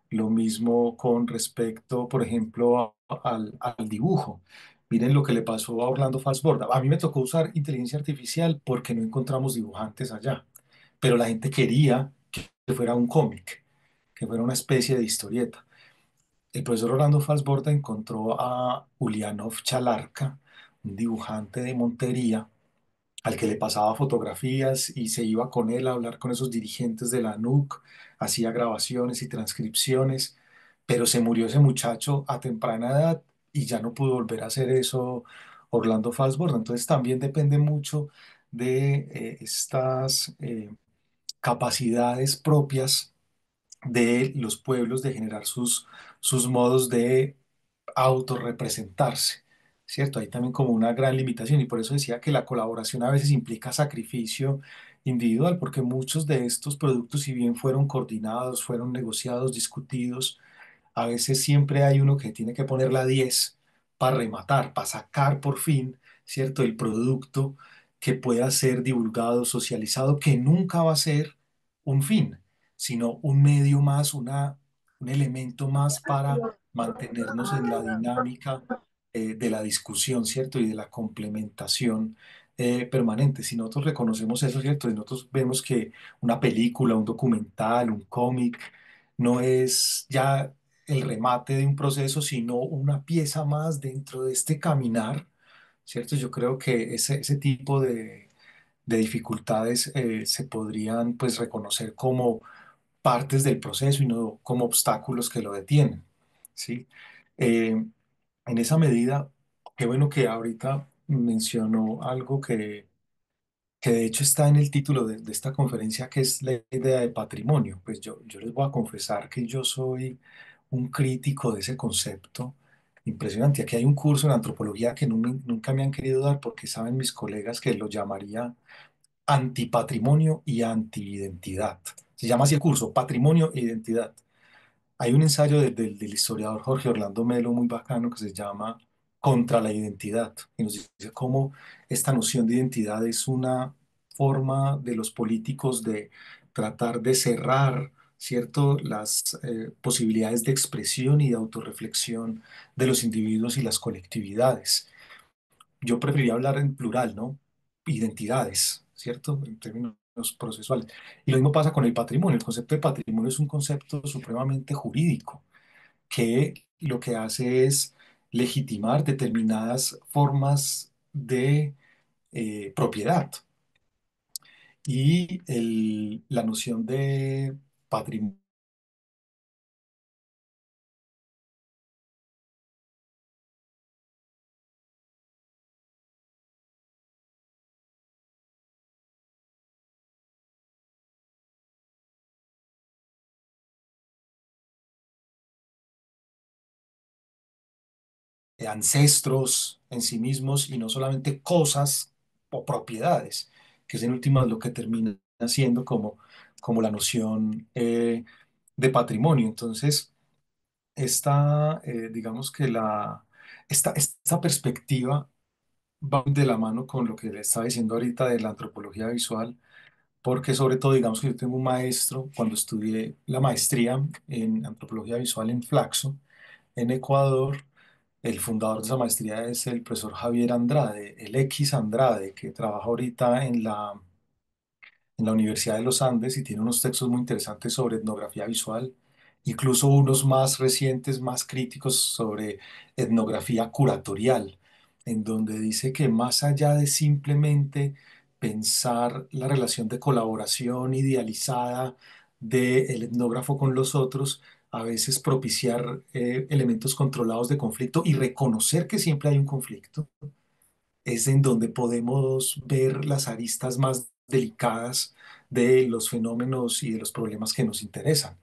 lo mismo con respecto, por ejemplo, al dibujo. Miren lo que le pasó a Orlando Falsborda. A mí me tocó usar inteligencia artificial porque no encontramos dibujantes allá, pero la gente quería que fuera un cómic, que fuera una especie de historieta. El profesor Orlando Falsborda encontró a Ulianov Chalarca, un dibujante de Montería, al que le pasaba fotografías y se iba con él a hablar con esos dirigentes de la NUC, hacía grabaciones y transcripciones, pero se murió ese muchacho a temprana edad y ya no pudo volver a hacer eso Orlando Falsborda. Entonces también depende mucho de estas capacidades propias de los pueblos de generar sus modos de autorrepresentarse, ¿cierto? Hay también como una gran limitación y por eso decía que la colaboración a veces implica sacrificio individual, porque muchos de estos productos, si bien fueron coordinados, fueron negociados, discutidos, a veces siempre hay uno que tiene que poner la 10 para rematar, para sacar por fin, ¿cierto? El producto que pueda ser divulgado, socializado, que nunca va a ser un fin, sino un medio más, un elemento más para mantenernos en la dinámica de la discusión, ¿cierto? Y de la complementación permanente. Si nosotros reconocemos eso, ¿cierto? Si nosotros vemos que una película, un documental, un cómic, no es ya el remate de un proceso, sino una pieza más dentro de este caminar, ¿cierto? Yo creo que ese tipo de dificultades se podrían pues reconocer como partes del proceso y no como obstáculos que lo detienen, ¿sí? Eh, en esa medida, qué bueno que ahorita mencionó algo que de hecho está en el título de esta conferencia, que es la idea de patrimonio. Pues yo les voy a confesar que yo soy un crítico de ese concepto impresionante. Aquí hay un curso en antropología que nunca me han querido dar porque saben mis colegas que lo llamaría antipatrimonio y antiidentidad. Se llama así el curso, Patrimonio e Identidad. Hay un ensayo del historiador Jorge Orlando Melo muy bacano que se llama Contra la identidad, y nos dice cómo esta noción de identidad es una forma de los políticos de tratar de cerrar, ¿cierto?, las posibilidades de expresión y de autorreflexión de los individuos y las colectividades. Yo preferiría hablar en plural, ¿no? Identidades, ¿cierto? En términos procesuales. Y lo mismo pasa con el patrimonio. El concepto de patrimonio es un concepto supremamente jurídico que lo que hace es legitimar determinadas formas de propiedad. Y la noción de patrimonio de ancestros en sí mismos y no solamente cosas o propiedades, que es en últimas lo que termina siendo como la noción de patrimonio. Entonces, digamos que esta perspectiva va de la mano con lo que le estaba diciendo ahorita de la antropología visual, porque sobre todo, digamos que yo tengo un maestro, cuando estudié la maestría en antropología visual en Flaxo, en Ecuador, el fundador de esa maestría es el profesor Javier Andrade, el X Andrade, que trabaja ahorita en la Universidad de los Andes y tiene unos textos muy interesantes sobre etnografía visual, incluso unos más recientes, más críticos sobre etnografía curatorial, en donde dice que más allá de simplemente pensar la relación de colaboración idealizada del etnógrafo con los otros, a veces propiciar elementos controlados de conflicto y reconocer que siempre hay un conflicto, es en donde podemos ver las aristas más delicadas de los fenómenos y de los problemas que nos interesan.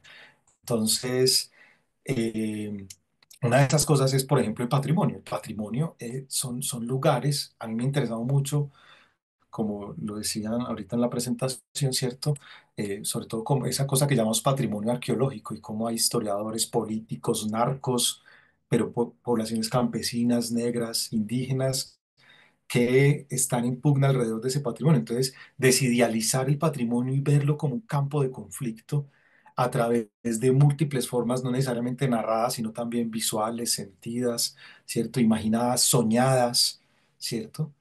Entonces, eh, una de esas cosas es, por ejemplo, el patrimonio. El patrimonio son lugares, a mí me ha interesado mucho, como lo decían ahorita en la presentación, ¿cierto? Sobre todo como esa cosa que llamamos patrimonio arqueológico y cómo hay historiadores, políticos, narcos, pero poblaciones campesinas, negras, indígenas, que están en pugna alrededor de ese patrimonio. Entonces, desidealizar el patrimonio y verlo como un campo de conflicto a través de múltiples formas, no necesariamente narradas, sino también visuales, sentidas, ¿cierto? Imaginadas, soñadas, ¿cierto?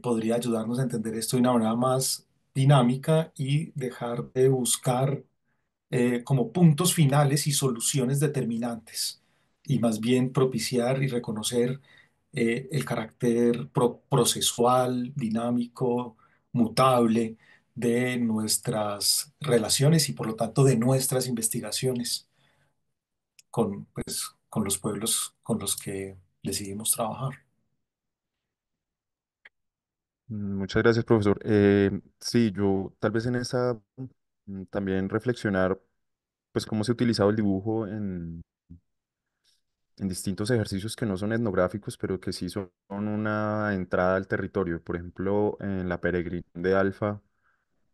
Podría ayudarnos a entender esto de una manera más dinámica y dejar de buscar como puntos finales y soluciones determinantes, y más bien propiciar y reconocer el carácter procesual, dinámico, mutable de nuestras relaciones y por lo tanto de nuestras investigaciones con los pueblos con los que decidimos trabajar. Muchas gracias, profesor. Sí, yo tal vez en esa también reflexionar, pues cómo se ha utilizado el dibujo en distintos ejercicios que no son etnográficos, pero que sí son una entrada al territorio. Por ejemplo, en La Peregrina de Alfa,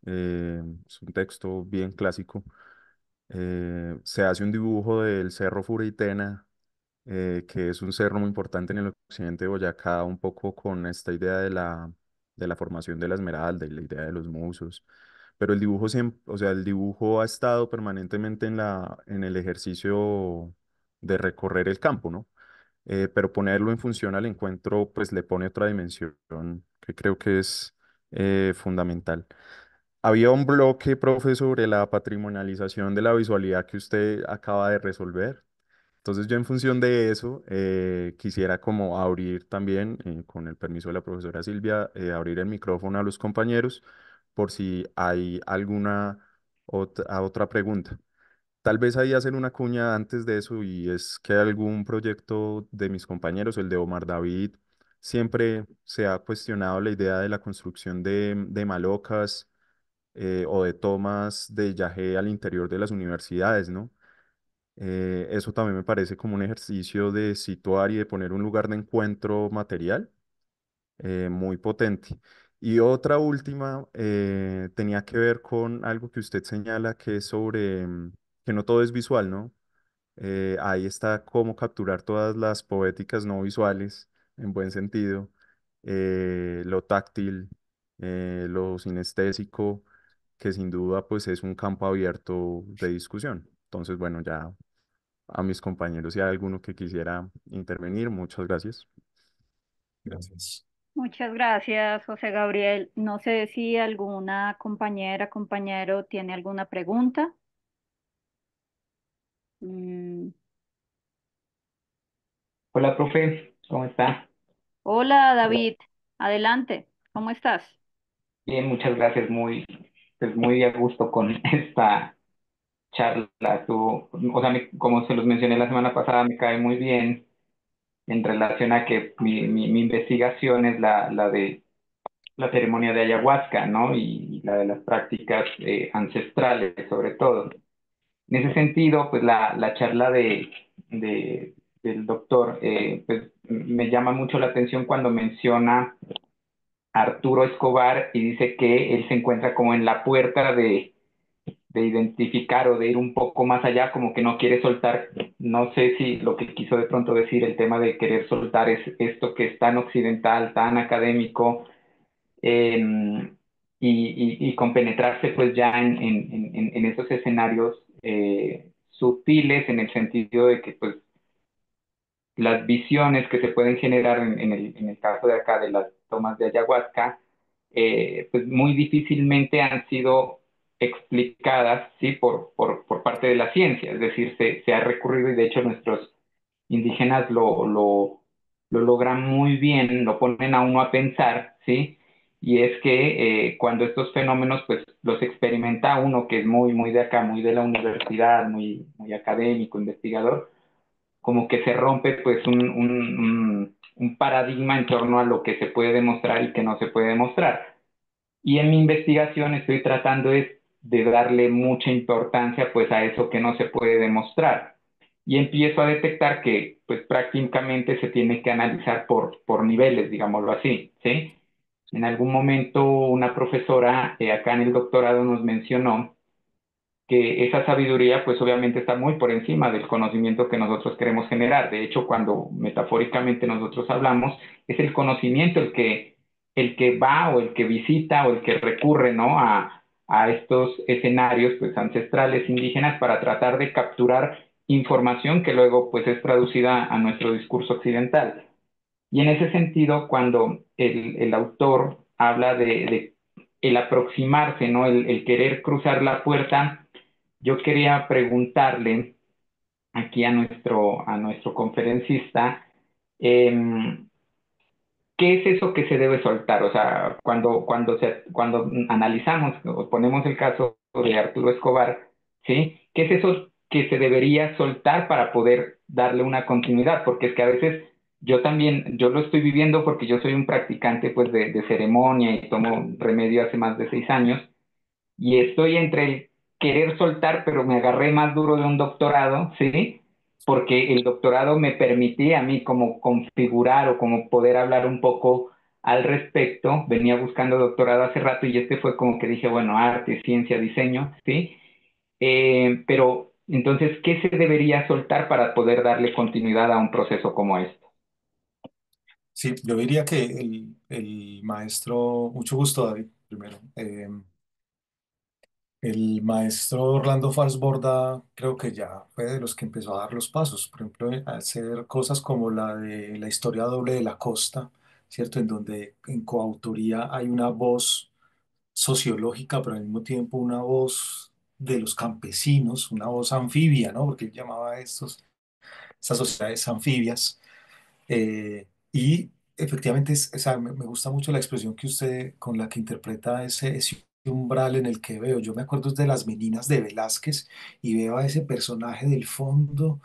es un texto bien clásico. Se hace un dibujo del Cerro Fureitena, que es un cerro muy importante en el occidente de Boyacá, un poco con esta idea de la formación de la esmeralda y la idea de los musos. Pero el dibujo siempre, o sea, el dibujo ha estado permanentemente en el ejercicio de recorrer el campo, ¿no? Pero ponerlo en función al encuentro, pues le pone otra dimensión que creo que es fundamental. Había un bloque, profe, sobre la patrimonialización de la visualidad que usted acaba de resolver. Entonces yo en función de eso quisiera como abrir también, con el permiso de la profesora Silvia, abrir el micrófono a los compañeros por si hay alguna otra pregunta. Tal vez ahí hacer una cuña antes de eso y es que algún proyecto de mis compañeros, el de Omar David, siempre se ha cuestionado la idea de la construcción de malocas o de tomas de yagé al interior de las universidades, ¿no? Eso también me parece como un ejercicio de situar y de poner un lugar de encuentro material muy potente. Y otra última tenía que ver con algo que usted señala que es sobre que no todo es visual, ¿no? Ahí está cómo capturar todas las poéticas no visuales, en buen sentido, lo táctil, lo sinestésico, que sin duda pues es un campo abierto de discusión. Entonces, bueno, ya a mis compañeros, si hay alguno que quisiera intervenir, muchas gracias. Gracias. Muchas gracias, José Gabriel. No sé si alguna compañera, compañero tiene alguna pregunta. Mm, Hola, profe, ¿cómo está? Hola, David. Adelante. ¿Cómo estás? Bien, muchas gracias, pues muy a gusto con esta charla. O sea, como se los mencioné la semana pasada, me cae muy bien en relación a que mi investigación es la de la ceremonia de ayahuasca, ¿no? Y la de las prácticas ancestrales, sobre todo. En ese sentido, pues la charla del doctor, pues me llama mucho la atención cuando menciona Arturo Escobar y dice que él se encuentra como en la puerta de identificar o de ir un poco más allá, como que no quiere soltar, no sé si lo que quiso de pronto decir el tema de querer soltar es esto que es tan occidental, tan académico, eh, y compenetrarse pues ya en esos escenarios sutiles en el sentido de que pues las visiones que se pueden generar en el caso de acá de las tomas de ayahuasca, pues muy difícilmente han sido explicadas, ¿sí? Por parte de la ciencia. Es decir, se ha recurrido y de hecho nuestros indígenas lo logran muy bien, lo ponen a uno a pensar, ¿sí? Y es que cuando estos fenómenos, pues los experimenta uno que es muy de acá, muy de la universidad, muy académico, investigador, como que se rompe pues un paradigma en torno a lo que se puede demostrar y que no se puede demostrar. Y en mi investigación estoy tratando de darle mucha importancia pues a eso que no se puede demostrar. Y empiezo a detectar que pues prácticamente se tiene que analizar por niveles, digámoslo así, ¿sí? En algún momento una profesora acá en el doctorado nos mencionó que esa sabiduría pues obviamente está muy por encima del conocimiento que nosotros queremos generar. De hecho, cuando metafóricamente nosotros hablamos, es el conocimiento el que va o el que visita o el que recurre, ¿no? A estos escenarios pues ancestrales indígenas para tratar de capturar información que luego pues es traducida a nuestro discurso occidental. Y en ese sentido, cuando el autor habla de el aproximarse, ¿no? El querer cruzar la puerta, yo quería preguntarle aquí a nuestro conferencista, eh, ¿qué es eso que se debe soltar? O sea, cuando analizamos o ponemos el caso de Arturo Escobar, ¿sí? ¿Qué es eso que se debería soltar para poder darle una continuidad? Porque es que a veces yo también, yo lo estoy viviendo porque yo soy un practicante pues de ceremonia y tomo remedio hace más de 6 años y estoy entre el querer soltar, pero me agarré más duro de un doctorado, ¿sí? Porque el doctorado me permitía a mí como configurar o como poder hablar un poco al respecto. Venía buscando doctorado hace rato y este fue como que dije, bueno, arte, ciencia, diseño, ¿sí? Pero entonces, ¿qué se debería soltar para poder darle continuidad a un proceso como este? Sí, yo diría que el maestro, mucho gusto, David, primero. El maestro Orlando Falsborda creo que ya fue de los que empezó a dar los pasos, por ejemplo, a hacer cosas como la de la historia doble de la costa, ¿cierto? En donde en coautoría hay una voz sociológica, pero al mismo tiempo una voz de los campesinos, una voz anfibia, ¿no? Porque él llamaba a estos estas sociedades anfibias. Y efectivamente, o sea, me gusta mucho la expresión que usted con la que interpreta ese umbral en el que veo. Yo me acuerdo de las Meninas de Velázquez y veo a ese personaje del fondo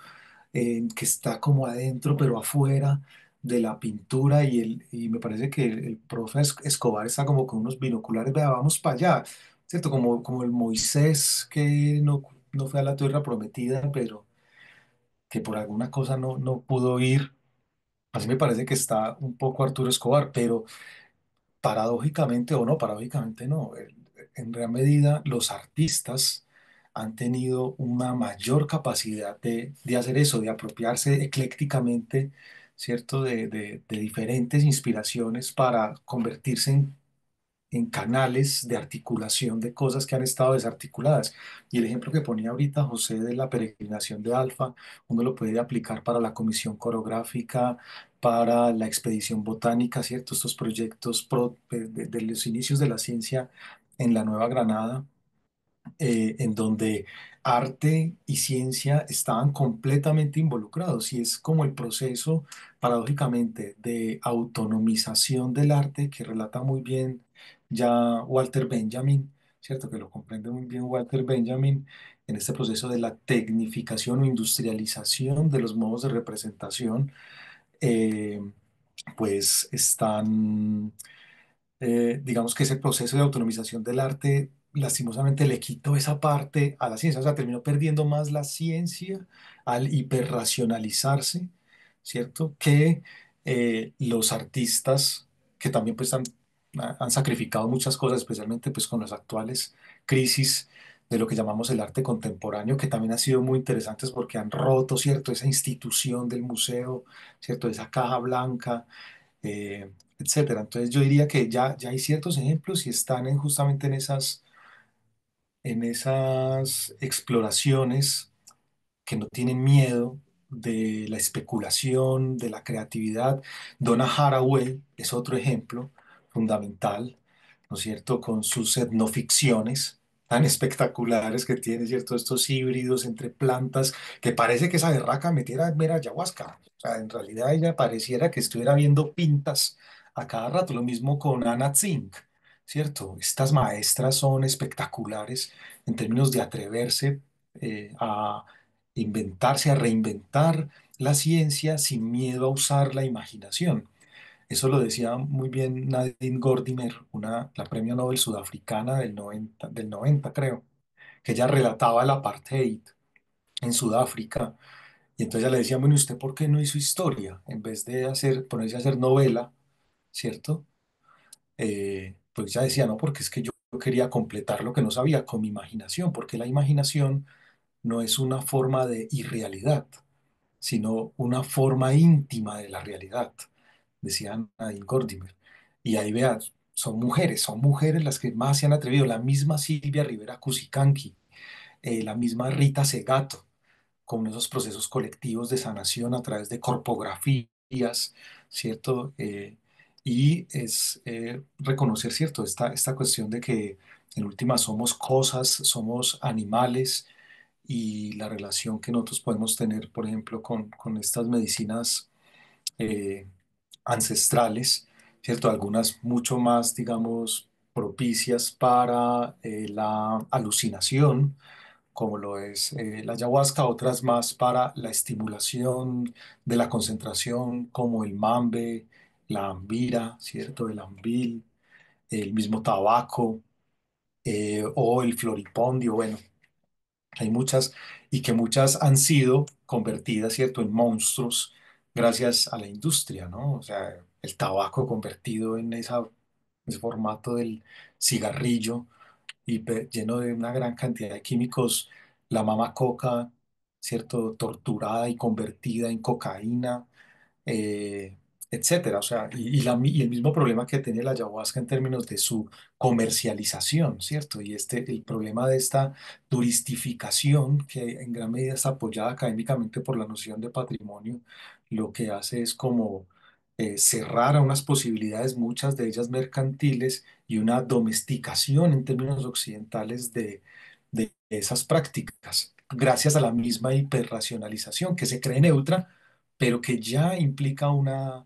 que está como adentro, pero afuera de la pintura y me parece que el profe Escobar está como con unos binoculares, vea, vamos para allá, ¿cierto? Como el Moisés que no fue a la tierra prometida, pero que por alguna cosa no pudo ir. Así me parece que está un poco Arturo Escobar, pero paradójicamente o no, paradójicamente no. En gran medida, los artistas han tenido una mayor capacidad de hacer eso, de apropiarse eclécticamente, ¿cierto? De diferentes inspiraciones para convertirse en canales de articulación de cosas que han estado desarticuladas. Y el ejemplo que ponía ahorita José de la peregrinación de Alfa, uno lo puede aplicar para la comisión coreográfica, para la expedición botánica, ¿cierto? Estos proyectos de los inicios de la ciencia en la Nueva Granada, en donde arte y ciencia estaban completamente involucrados y es como el proceso, paradójicamente, de autonomización del arte que relata muy bien ya Walter Benjamin, ¿cierto? Que lo comprende muy bien Walter Benjamin en este proceso de la tecnificación o industrialización de los modos de representación, eh, pues están digamos que ese proceso de autonomización del arte lastimosamente le quitó esa parte a la ciencia, o sea, terminó perdiendo más la ciencia al hiperracionalizarse, ¿cierto? Que los artistas que también pues han sacrificado muchas cosas, especialmente pues con las actuales crisis de lo que llamamos el arte contemporáneo, que también ha sido muy interesantes porque han roto, ¿cierto? Esa institución del museo, ¿cierto? Esa caja blanca, etcétera. Entonces yo diría que ya hay ciertos ejemplos y están justamente en esas exploraciones que no tienen miedo de la especulación, de la creatividad. Donna Haraway es otro ejemplo fundamental, ¿no es cierto?, con sus etnoficciones tan espectaculares que tiene, ¿cierto?, estos híbridos entre plantas, que parece que esa berraca metiera mera ayahuasca. O sea, en realidad ella pareciera que estuviera viendo pintas a cada rato. Lo mismo con Anna Zink, ¿cierto? Estas maestras son espectaculares en términos de atreverse a inventarse, a reinventar la ciencia sin miedo a usar la imaginación. Eso lo decía muy bien Nadine Gordimer, la premio Nobel sudafricana del 90 creo, que ella relataba el apartheid en Sudáfrica. Y entonces ella le decía, bueno, ¿y usted por qué no hizo historia? En vez de ponerse a hacer novela, ¿cierto? Pues ella decía, no, porque es que yo quería completar lo que no sabía con mi imaginación, porque la imaginación no es una forma de irrealidad, sino una forma íntima de la realidad, decía Nadine Gordimer. Y ahí vean, son mujeres las que más se han atrevido, la misma Silvia Rivera Cusicanqui, la misma Rita Segato, con esos procesos colectivos de sanación a través de corpografías, ¿cierto? Y es reconocer, ¿cierto? Esta cuestión de que en última somos cosas, somos animales, y la relación que nosotros podemos tener, por ejemplo, con estas medicinas eh, ancestrales, ¿cierto? Algunas mucho más, digamos, propicias para la alucinación, como lo es la ayahuasca, otras más para la estimulación de la concentración, como el mambe, la ambira, ¿cierto? El ambil, el mismo tabaco, o el floripondio, bueno, hay muchas y que muchas han sido convertidas, ¿cierto?, en monstruos gracias a la industria, ¿no? O sea, el tabaco convertido en ese formato del cigarrillo y lleno de una gran cantidad de químicos, la mama coca, ¿cierto?, torturada y convertida en cocaína, eh, etcétera. O sea, y el mismo problema que tiene la ayahuasca en términos de su comercialización, ¿cierto? Y el problema de esta turistificación, que en gran medida está apoyada académicamente por la noción de patrimonio, lo que hace es como cerrar a unas posibilidades, muchas de ellas mercantiles, y una domesticación en términos occidentales de esas prácticas. gracias a la misma hiperracionalización que se cree neutra, pero que ya implica una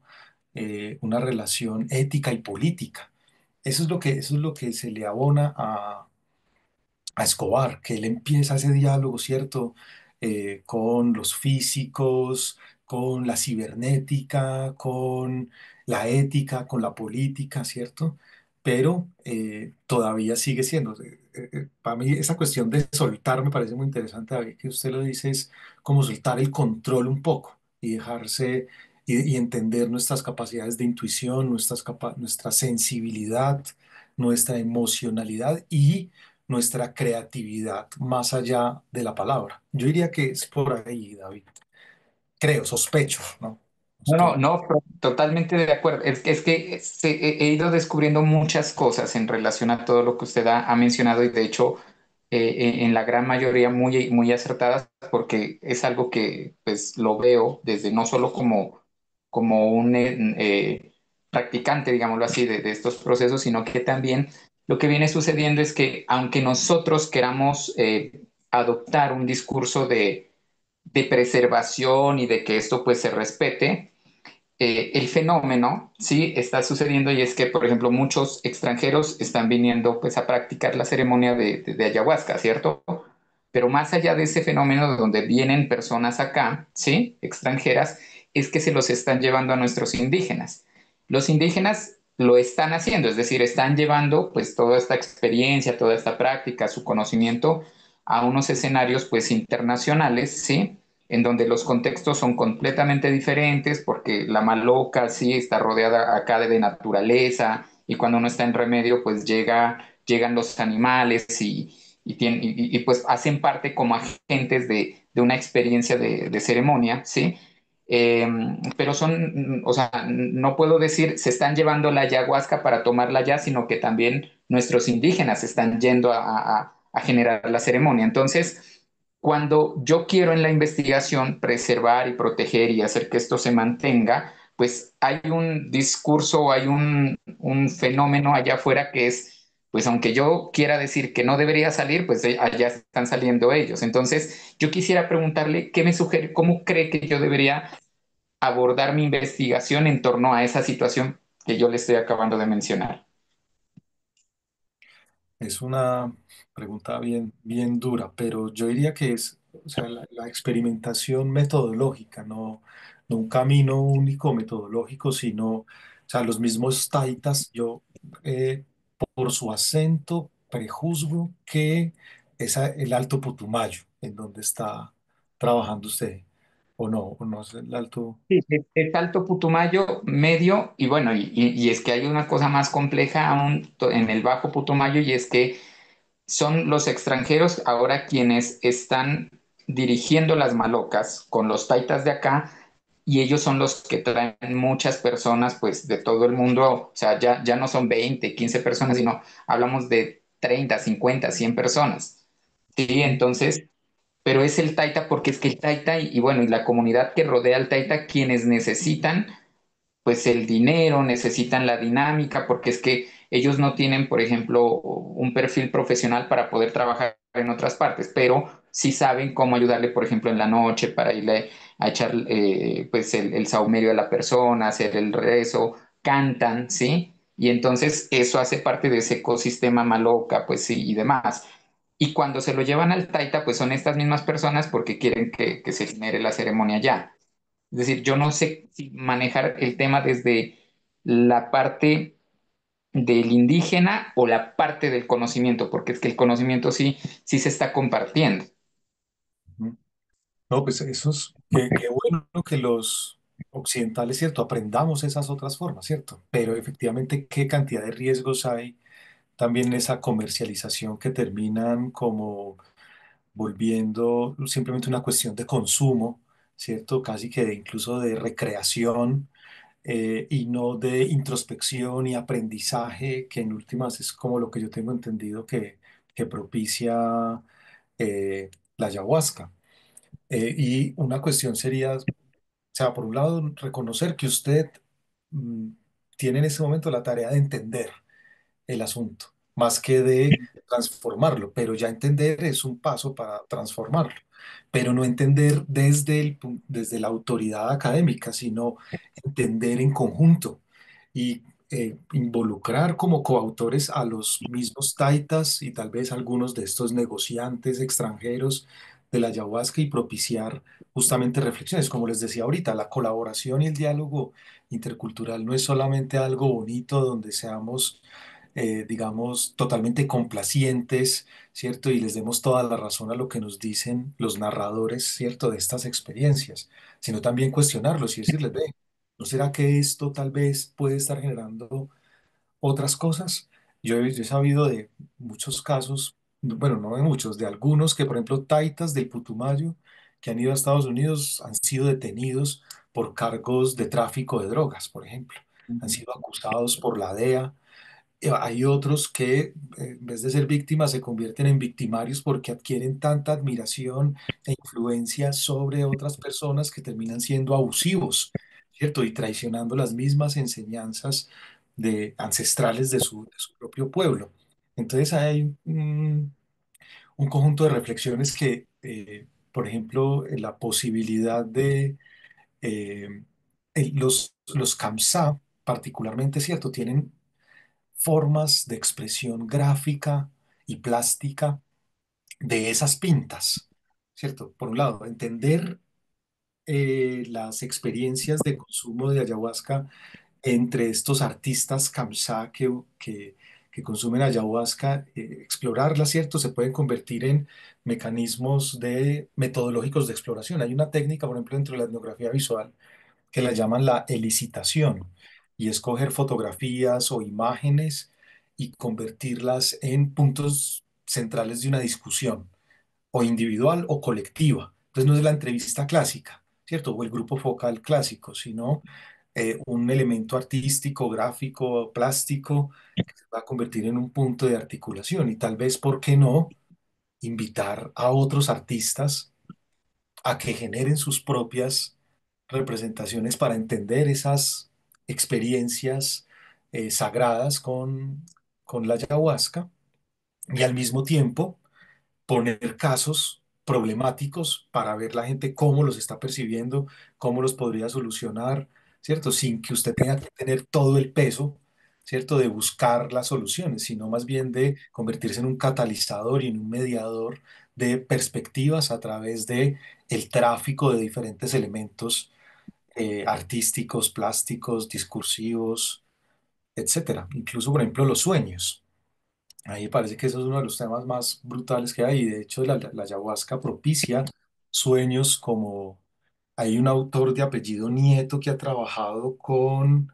relación ética y política. Eso es lo que se le abona a Escobar, que él empieza ese diálogo, ¿cierto? Con los físicos, con la cibernética, con la ética, con la política, ¿cierto? Pero todavía sigue siendo. Para mí esa cuestión de soltar me parece muy interesante, David, que usted lo dice, es como soltar el control un poco y dejarse y entender nuestras capacidades de intuición, nuestra sensibilidad, nuestra emocionalidad y nuestra creatividad más allá de la palabra. Yo diría que es por ahí, David. Creo, sospecho, ¿no? No, no, Estoy. no, totalmente de acuerdo. Es que he ido descubriendo muchas cosas en relación a todo lo que usted ha mencionado y de hecho en la gran mayoría muy, muy acertadas porque es algo que pues lo veo desde no solo como un practicante, digámoslo así, de estos procesos, sino que también lo que viene sucediendo es que aunque nosotros queramos adoptar un discurso de preservación y de que esto pues se respete, el fenómeno sí está sucediendo y es que, por ejemplo, muchos extranjeros están viniendo pues a practicar la ceremonia de ayahuasca, ¿cierto? Pero más allá de ese fenómeno donde vienen personas acá, ¿sí? Extranjeras, es que se los están llevando a nuestros indígenas. Los indígenas lo están haciendo, es decir, están llevando pues toda esta experiencia, toda esta práctica, su conocimiento a unos escenarios pues internacionales, ¿sí? En donde los contextos son completamente diferentes, porque la maloca sí está rodeada acá de naturaleza, y cuando uno está en remedio, pues llegan los animales y pues hacen parte como agentes de una experiencia de ceremonia, ¿sí? Eh, pero son, o sea, no puedo decir se están llevando la ayahuasca para tomarla ya, sino que también nuestros indígenas están yendo a generar la ceremonia. Entonces, cuando yo quiero en la investigación preservar y proteger y hacer que esto se mantenga, pues hay un discurso, hay un fenómeno allá afuera que es, pues aunque yo quiera decir que no debería salir, pues allá están saliendo ellos. Entonces, yo quisiera preguntarle qué me sugiere, cómo cree que yo debería abordar mi investigación en torno a esa situación que yo le estoy acabando de mencionar. Es una pregunta bien, bien dura, pero yo diría que es, o sea, la experimentación metodológica, no un camino único metodológico, sino, o sea, los mismos taitas, yo por su acento prejuzgo que es el Alto Putumayo, en donde está trabajando usted, o no es el Alto. Sí, es Alto Putumayo, medio, y bueno, y es que hay una cosa más compleja aún en el Bajo Putumayo, y es que son los extranjeros ahora quienes están dirigiendo las malocas con los taitas de acá, y ellos son los que traen muchas personas, pues, de todo el mundo, o sea, ya no son 20 15 personas, sino hablamos de 30 50 100 personas. Sí, entonces pero es el Taita porque es que el Taita y bueno, y la comunidad que rodea al Taita quienes necesitan pues el dinero, necesitan la dinámica, porque es que ellos no tienen, por ejemplo, un perfil profesional para poder trabajar en otras partes, pero sí saben cómo ayudarle, por ejemplo, en la noche para irle a echar pues el saumerio a la persona, hacer el rezo, cantan, ¿sí? Y entonces eso hace parte de ese ecosistema maloca, pues sí, y demás. Y cuando se lo llevan al Taita, pues son estas mismas personas porque quieren que se genere la ceremonia ya. Es decir, yo no sé si manejar el tema desde la parte del indígena o la parte del conocimiento, porque es que el conocimiento sí se está compartiendo. No, pues eso es, qué bueno que los occidentales, ¿cierto? Aprendamos esas otras formas, ¿cierto? Pero efectivamente, ¿qué cantidad de riesgos hay también en esa comercialización que terminan como volviendo simplemente una cuestión de consumo, ¿cierto? Casi que incluso de recreación y no de introspección y aprendizaje, que en últimas es como lo que yo tengo entendido que propicia la ayahuasca. Y una cuestión sería, o sea, por un lado, reconocer que usted mm, tiene en ese momento la tarea de entender el asunto, más que de transformarlo, pero ya entender es un paso para transformarlo, pero no entender desde la autoridad académica, sino entender en conjunto y involucrar como coautores a los mismos taitas y tal vez algunos de estos negociantes extranjeros de la ayahuasca y propiciar justamente reflexiones. Como les decía ahorita, la colaboración y el diálogo intercultural no es solamente algo bonito donde seamos, digamos, totalmente complacientes, ¿cierto? Y les demos toda la razón a lo que nos dicen los narradores, ¿cierto? De estas experiencias, sino también cuestionarlos y decirles, ve, ¿no será que esto tal vez puede estar generando otras cosas? Yo he sabido de muchos casos, bueno, no de muchos, de algunos que, por ejemplo, taitas del Putumayo que han ido a Estados Unidos han sido detenidos por cargos de tráfico de drogas, por ejemplo. Han sido acusados por la DEA. Hay otros que, en vez de ser víctimas, se convierten en victimarios porque adquieren tanta admiración e influencia sobre otras personas que terminan siendo abusivos, ¿cierto? Y traicionando las mismas enseñanzas ancestrales de su propio pueblo. Entonces hay un conjunto de reflexiones que, por ejemplo, la posibilidad de los CAMSA, particularmente, ¿cierto? Tienen formas de expresión gráfica y plástica de esas pintas, ¿cierto? Por un lado, entender las experiencias de consumo de ayahuasca entre estos artistas Kamsá que consumen ayahuasca, explorarla, ¿cierto? Se pueden convertir en mecanismos metodológicos de exploración. Hay una técnica, por ejemplo, dentro de la etnografía visual que la llaman la elicitación, y es coger fotografías o imágenes y convertirlas en puntos centrales de una discusión, o individual o colectiva. Entonces no es la entrevista clásica, ¿cierto? O el grupo focal clásico, sino un elemento artístico, gráfico, plástico, que se va a convertir en un punto de articulación y tal vez, ¿por qué no?, invitar a otros artistas a que generen sus propias representaciones para entender esas experiencias sagradas con la ayahuasca y al mismo tiempo poner casos problemáticos para ver la gente cómo los está percibiendo, cómo los podría solucionar, ¿cierto? Sin que usted tenga que tener todo el peso, ¿cierto? De buscar las soluciones, sino más bien de convertirse en un catalizador y en un mediador de perspectivas a través de el tráfico de diferentes elementos artísticos, plásticos, discursivos, etcétera. Incluso, por ejemplo, los sueños. A mí me parece que eso es uno de los temas más brutales que hay. Y de hecho, la ayahuasca propicia sueños como... Hay un autor de apellido Nieto que ha trabajado con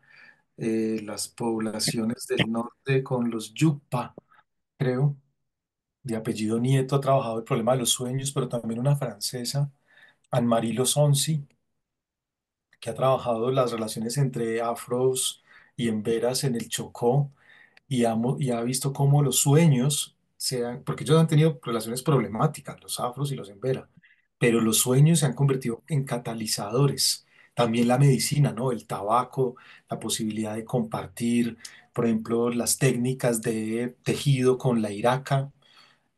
las poblaciones del norte, con los Yupa, creo. De apellido Nieto ha trabajado el problema de los sueños, pero también una francesa, Anne-Marie Losonzi, que ha trabajado las relaciones entre afros y emberas en el Chocó y ha visto cómo los sueños sean, porque ellos han tenido relaciones problemáticas, los afros y los embera, pero los sueños se han convertido en catalizadores. También la medicina, ¿no? El tabaco, la posibilidad de compartir, por ejemplo, las técnicas de tejido con la iraca,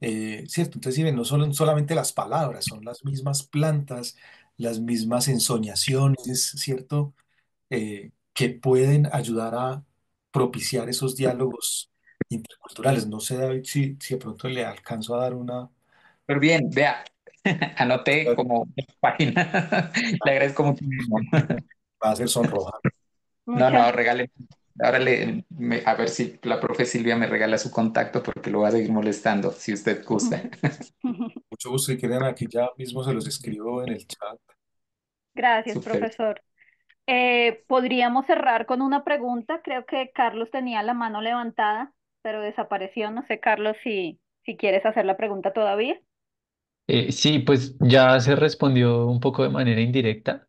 ¿cierto? Entonces, si ven, no son solamente las palabras, son las mismas plantas, las mismas ensoñaciones, ¿cierto? Que pueden ayudar a propiciar esos diálogos interculturales. No sé, David, si de pronto le alcanzo a dar una... Pero bien, vea, anoté como página. Le agradezco muchísimo. Va a ser sonrojar. No, Muchas, no, regale. Ahora a ver si la profe Silvia me regala su contacto porque lo va a seguir molestando, si usted gusta. Mucho gusto. Si quieren, aquí ya mismo se los escribo en el chat. gracias, Súper. profesor. Podríamos cerrar con una pregunta. Creo que Carlos tenía la mano levantada, pero desapareció. No sé, Carlos, si quieres hacer la pregunta todavía. Sí, pues ya se respondió un poco de manera indirecta,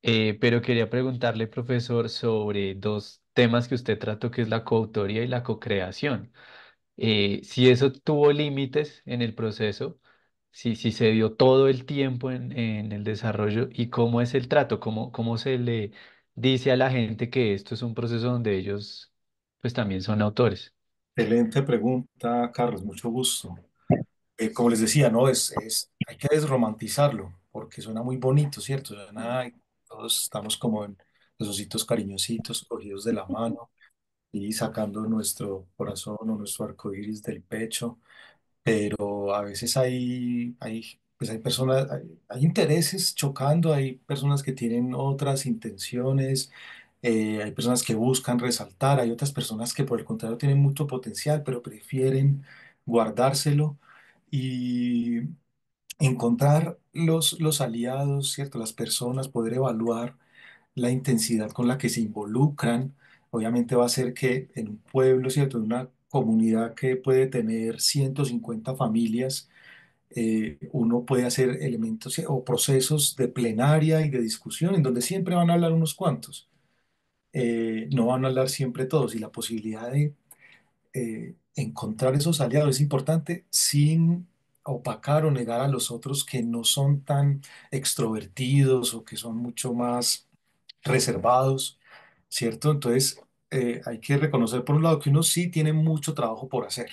pero quería preguntarle, profesor, sobre dos temas que usted trató, que es la coautoría y la cocreación. Si eso tuvo límites en el proceso, si se dio todo el tiempo en el desarrollo y cómo es el trato, cómo se le dice a la gente que esto es un proceso donde ellos pues también son autores. Excelente pregunta, Carlos, mucho gusto. Como les decía, no, hay que desromantizarlo, porque suena muy bonito, ¿cierto? Suena, todos estamos como en los ositos cariñositos, cogidos de la mano y sacando nuestro corazón o nuestro arco iris del pecho, pero a veces pues hay personas, hay intereses chocando, hay personas que tienen otras intenciones, hay personas que buscan resaltar, hay otras personas que por el contrario tienen mucho potencial, pero prefieren guardárselo y encontrar los aliados, ¿cierto? Las personas, poder evaluar la intensidad con la que se involucran. Obviamente va a ser que en un pueblo, ¿cierto? En una comunidad que puede tener 150 familias, uno puede hacer elementos o procesos de plenaria y de discusión en donde siempre van a hablar unos cuantos, no van a hablar siempre todos y la posibilidad de encontrar esos aliados es importante sin opacar o negar a los otros que no son tan extrovertidos o que son mucho más reservados, ¿cierto? Entonces, hay que reconocer por un lado que uno sí tiene mucho trabajo por hacer,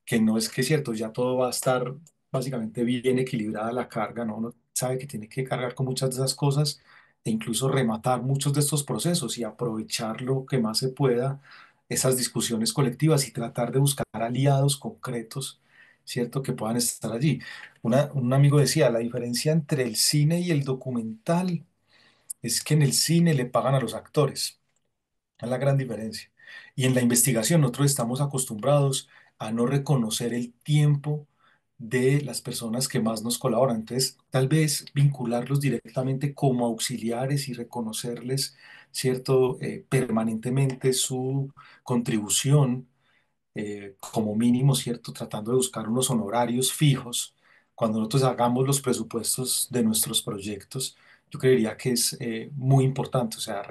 que no es que es cierto, ya todo va a estar básicamente bien equilibrada la carga, ¿no? Uno sabe que tiene que cargar con muchas de esas cosas e incluso rematar muchos de estos procesos y aprovechar lo que más se pueda, esas discusiones colectivas y tratar de buscar aliados concretos, ¿cierto? Que puedan estar allí. Un amigo decía, la diferencia entre el cine y el documental es que en el cine le pagan a los actores. Es la gran diferencia. Y en la investigación nosotros estamos acostumbrados a no reconocer el tiempo de las personas que más nos colaboran. Entonces, tal vez vincularlos directamente como auxiliares y reconocerles, ¿cierto? Permanentemente su contribución, como mínimo, ¿cierto? Tratando de buscar unos honorarios fijos. Cuando nosotros hagamos los presupuestos de nuestros proyectos, yo creería que es muy importante, o sea,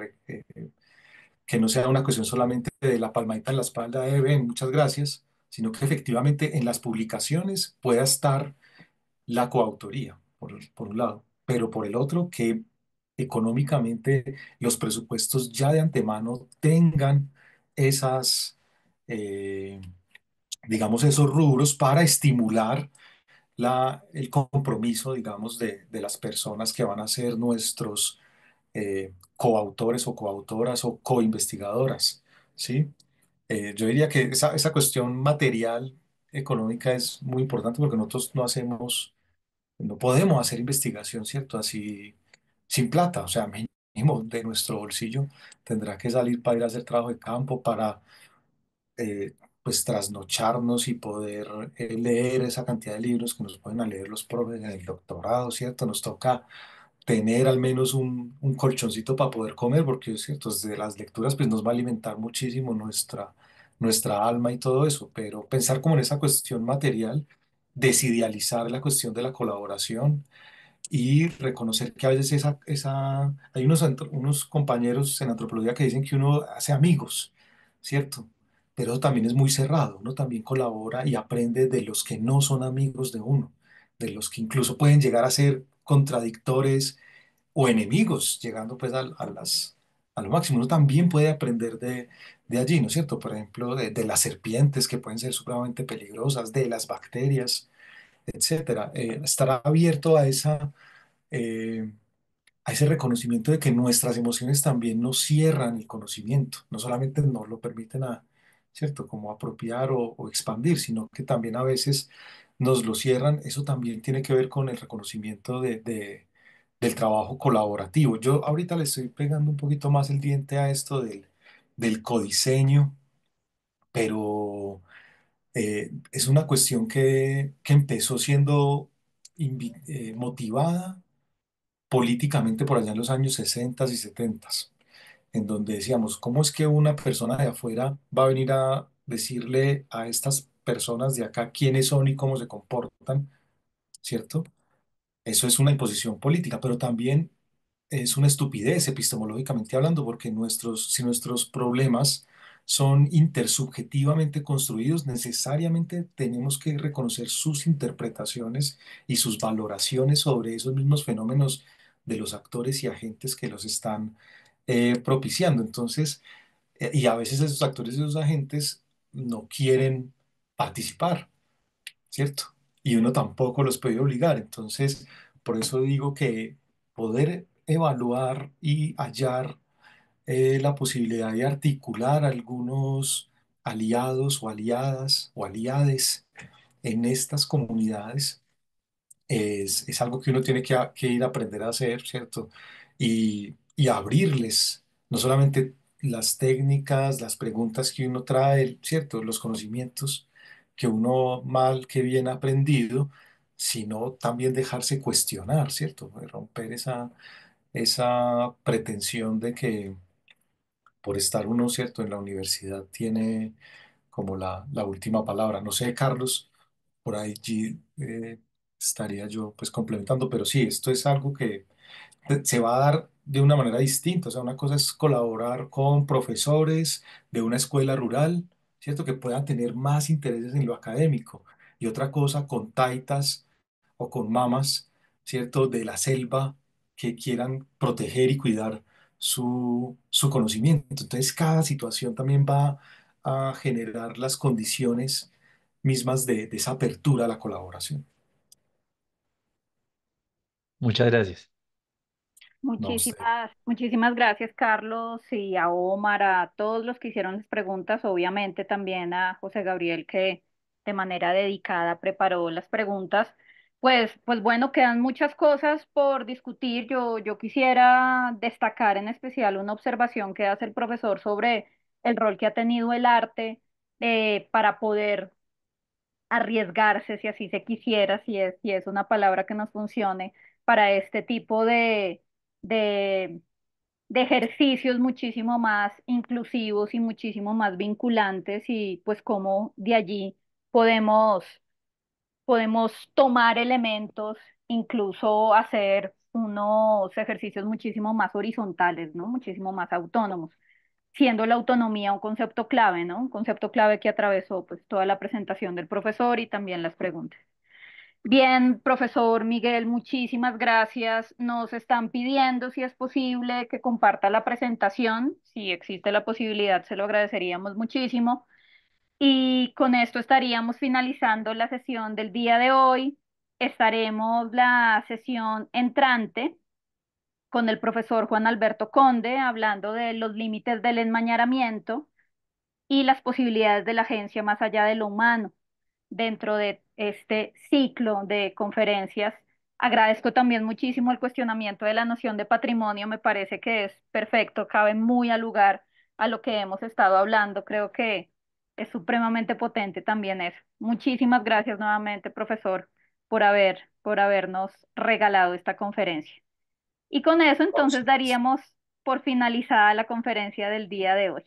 que no sea una cuestión solamente de la palmadita en la espalda de ven, muchas gracias, sino que efectivamente en las publicaciones pueda estar la coautoría, por un lado, pero por el otro, que económicamente los presupuestos ya de antemano tengan esas, eh, digamos, esos rubros para estimular el compromiso, digamos, de las personas que van a ser nuestros coautores o coautoras o coinvestigadoras, ¿sí? Yo diría que esa cuestión material, económica es muy importante porque nosotros no podemos hacer investigación, ¿cierto? Así, sin plata, o sea, mínimo de nuestro bolsillo tendrá que salir para ir a hacer trabajo de campo, para eh, pues trasnocharnos y poder leer esa cantidad de libros que nos pueden a leer los profes en el doctorado, ¿cierto? Nos toca tener al menos un colchoncito para poder comer, porque es cierto, desde las lecturas pues nos va a alimentar muchísimo nuestra alma y todo eso, pero pensar como en esa cuestión material, desidealizar la cuestión de la colaboración y reconocer que a veces hay unos compañeros en antropología que dicen que uno hace amigos, ¿cierto? Pero eso también es muy cerrado, uno también colabora y aprende de los que no son amigos de uno, de los que incluso pueden llegar a ser contradictores o enemigos, llegando pues a lo máximo. Uno también puede aprender de allí, ¿no es cierto? Por ejemplo, de las serpientes que pueden ser supremamente peligrosas, de las bacterias, etcétera. Estar abierto eh, a ese reconocimiento de que nuestras emociones también nos cierran el conocimiento, no solamente nos lo permiten ¿cierto? Como apropiar o expandir, sino que también a veces nos lo cierran. Eso también tiene que ver con el reconocimiento del trabajo colaborativo. Yo ahorita le estoy pegando un poquito más el diente a esto del codiseño, pero es una cuestión que empezó siendo motivada políticamente por allá en los años 60 y 70, en donde decíamos, ¿cómo es que una persona de afuera va a venir a decirle a estas personas de acá quiénes son y cómo se comportan, ¿cierto? Eso es una imposición política, pero también es una estupidez epistemológicamente hablando, porque si nuestros problemas son intersubjetivamente construidos, necesariamente tenemos que reconocer sus interpretaciones y sus valoraciones sobre esos mismos fenómenos de los actores y agentes que los están propiciando. Entonces, y a veces esos actores y esos agentes no quieren participar, ¿cierto? Y uno tampoco los puede obligar. Entonces, por eso digo que poder evaluar y hallar la posibilidad de articular algunos aliados o aliadas o aliades en estas comunidades es algo que uno tiene que ir a aprender a hacer, ¿cierto? Y abrirles no solamente las técnicas, las preguntas que uno trae, ¿cierto? Los conocimientos que uno mal que bien ha aprendido, sino también dejarse cuestionar, ¿cierto? Romper esa pretensión de que por estar uno, ¿cierto? En la universidad tiene como la última palabra. No sé, Carlos, por allí estaría yo pues complementando, pero sí, esto es algo que se va a dar de una manera distinta. O sea, una cosa es colaborar con profesores de una escuela rural, ¿cierto? Que puedan tener más intereses en lo académico. Y otra cosa con taitas o con mamas, ¿cierto? De la selva que quieran proteger y cuidar su conocimiento. Entonces, cada situación también va a generar las condiciones mismas de esa apertura a la colaboración. Muchas gracias. No sé. Muchísimas gracias, Carlos, y a Omar, a todos los que hicieron las preguntas, obviamente también a José Gabriel, que de manera dedicada preparó las preguntas. Pues bueno, quedan muchas cosas por discutir. Yo quisiera destacar en especial una observación que hace el profesor sobre el rol que ha tenido el arte para poder arriesgarse, si así se quisiera, si es una palabra que nos funcione, para este tipo de, de ejercicios muchísimo más inclusivos y muchísimo más vinculantes y pues cómo de allí podemos, podemos tomar elementos, incluso hacer unos ejercicios muchísimo más horizontales, ¿no? Muchísimo más autónomos, siendo la autonomía un concepto clave, ¿no? Un concepto clave que atravesó pues toda la presentación del profesor y también las preguntas. Bien, profesor Miguel, muchísimas gracias. Nos están pidiendo, si es posible, que comparta la presentación. Si existe la posibilidad, se lo agradeceríamos muchísimo. Y con esto estaríamos finalizando la sesión del día de hoy. Estaremos la sesión entrante con el profesor Juan Alberto Conde hablando de los límites del enmañaramiento y las posibilidades de la agencia más allá de lo humano dentro de este ciclo de conferencias. Agradezco también muchísimo el cuestionamiento de la noción de patrimonio, me parece que es perfecto, cabe muy al lugar a lo que hemos estado hablando, creo que es supremamente potente también eso. Muchísimas gracias nuevamente, profesor, por habernos regalado esta conferencia. Y con eso entonces daríamos por finalizada la conferencia del día de hoy.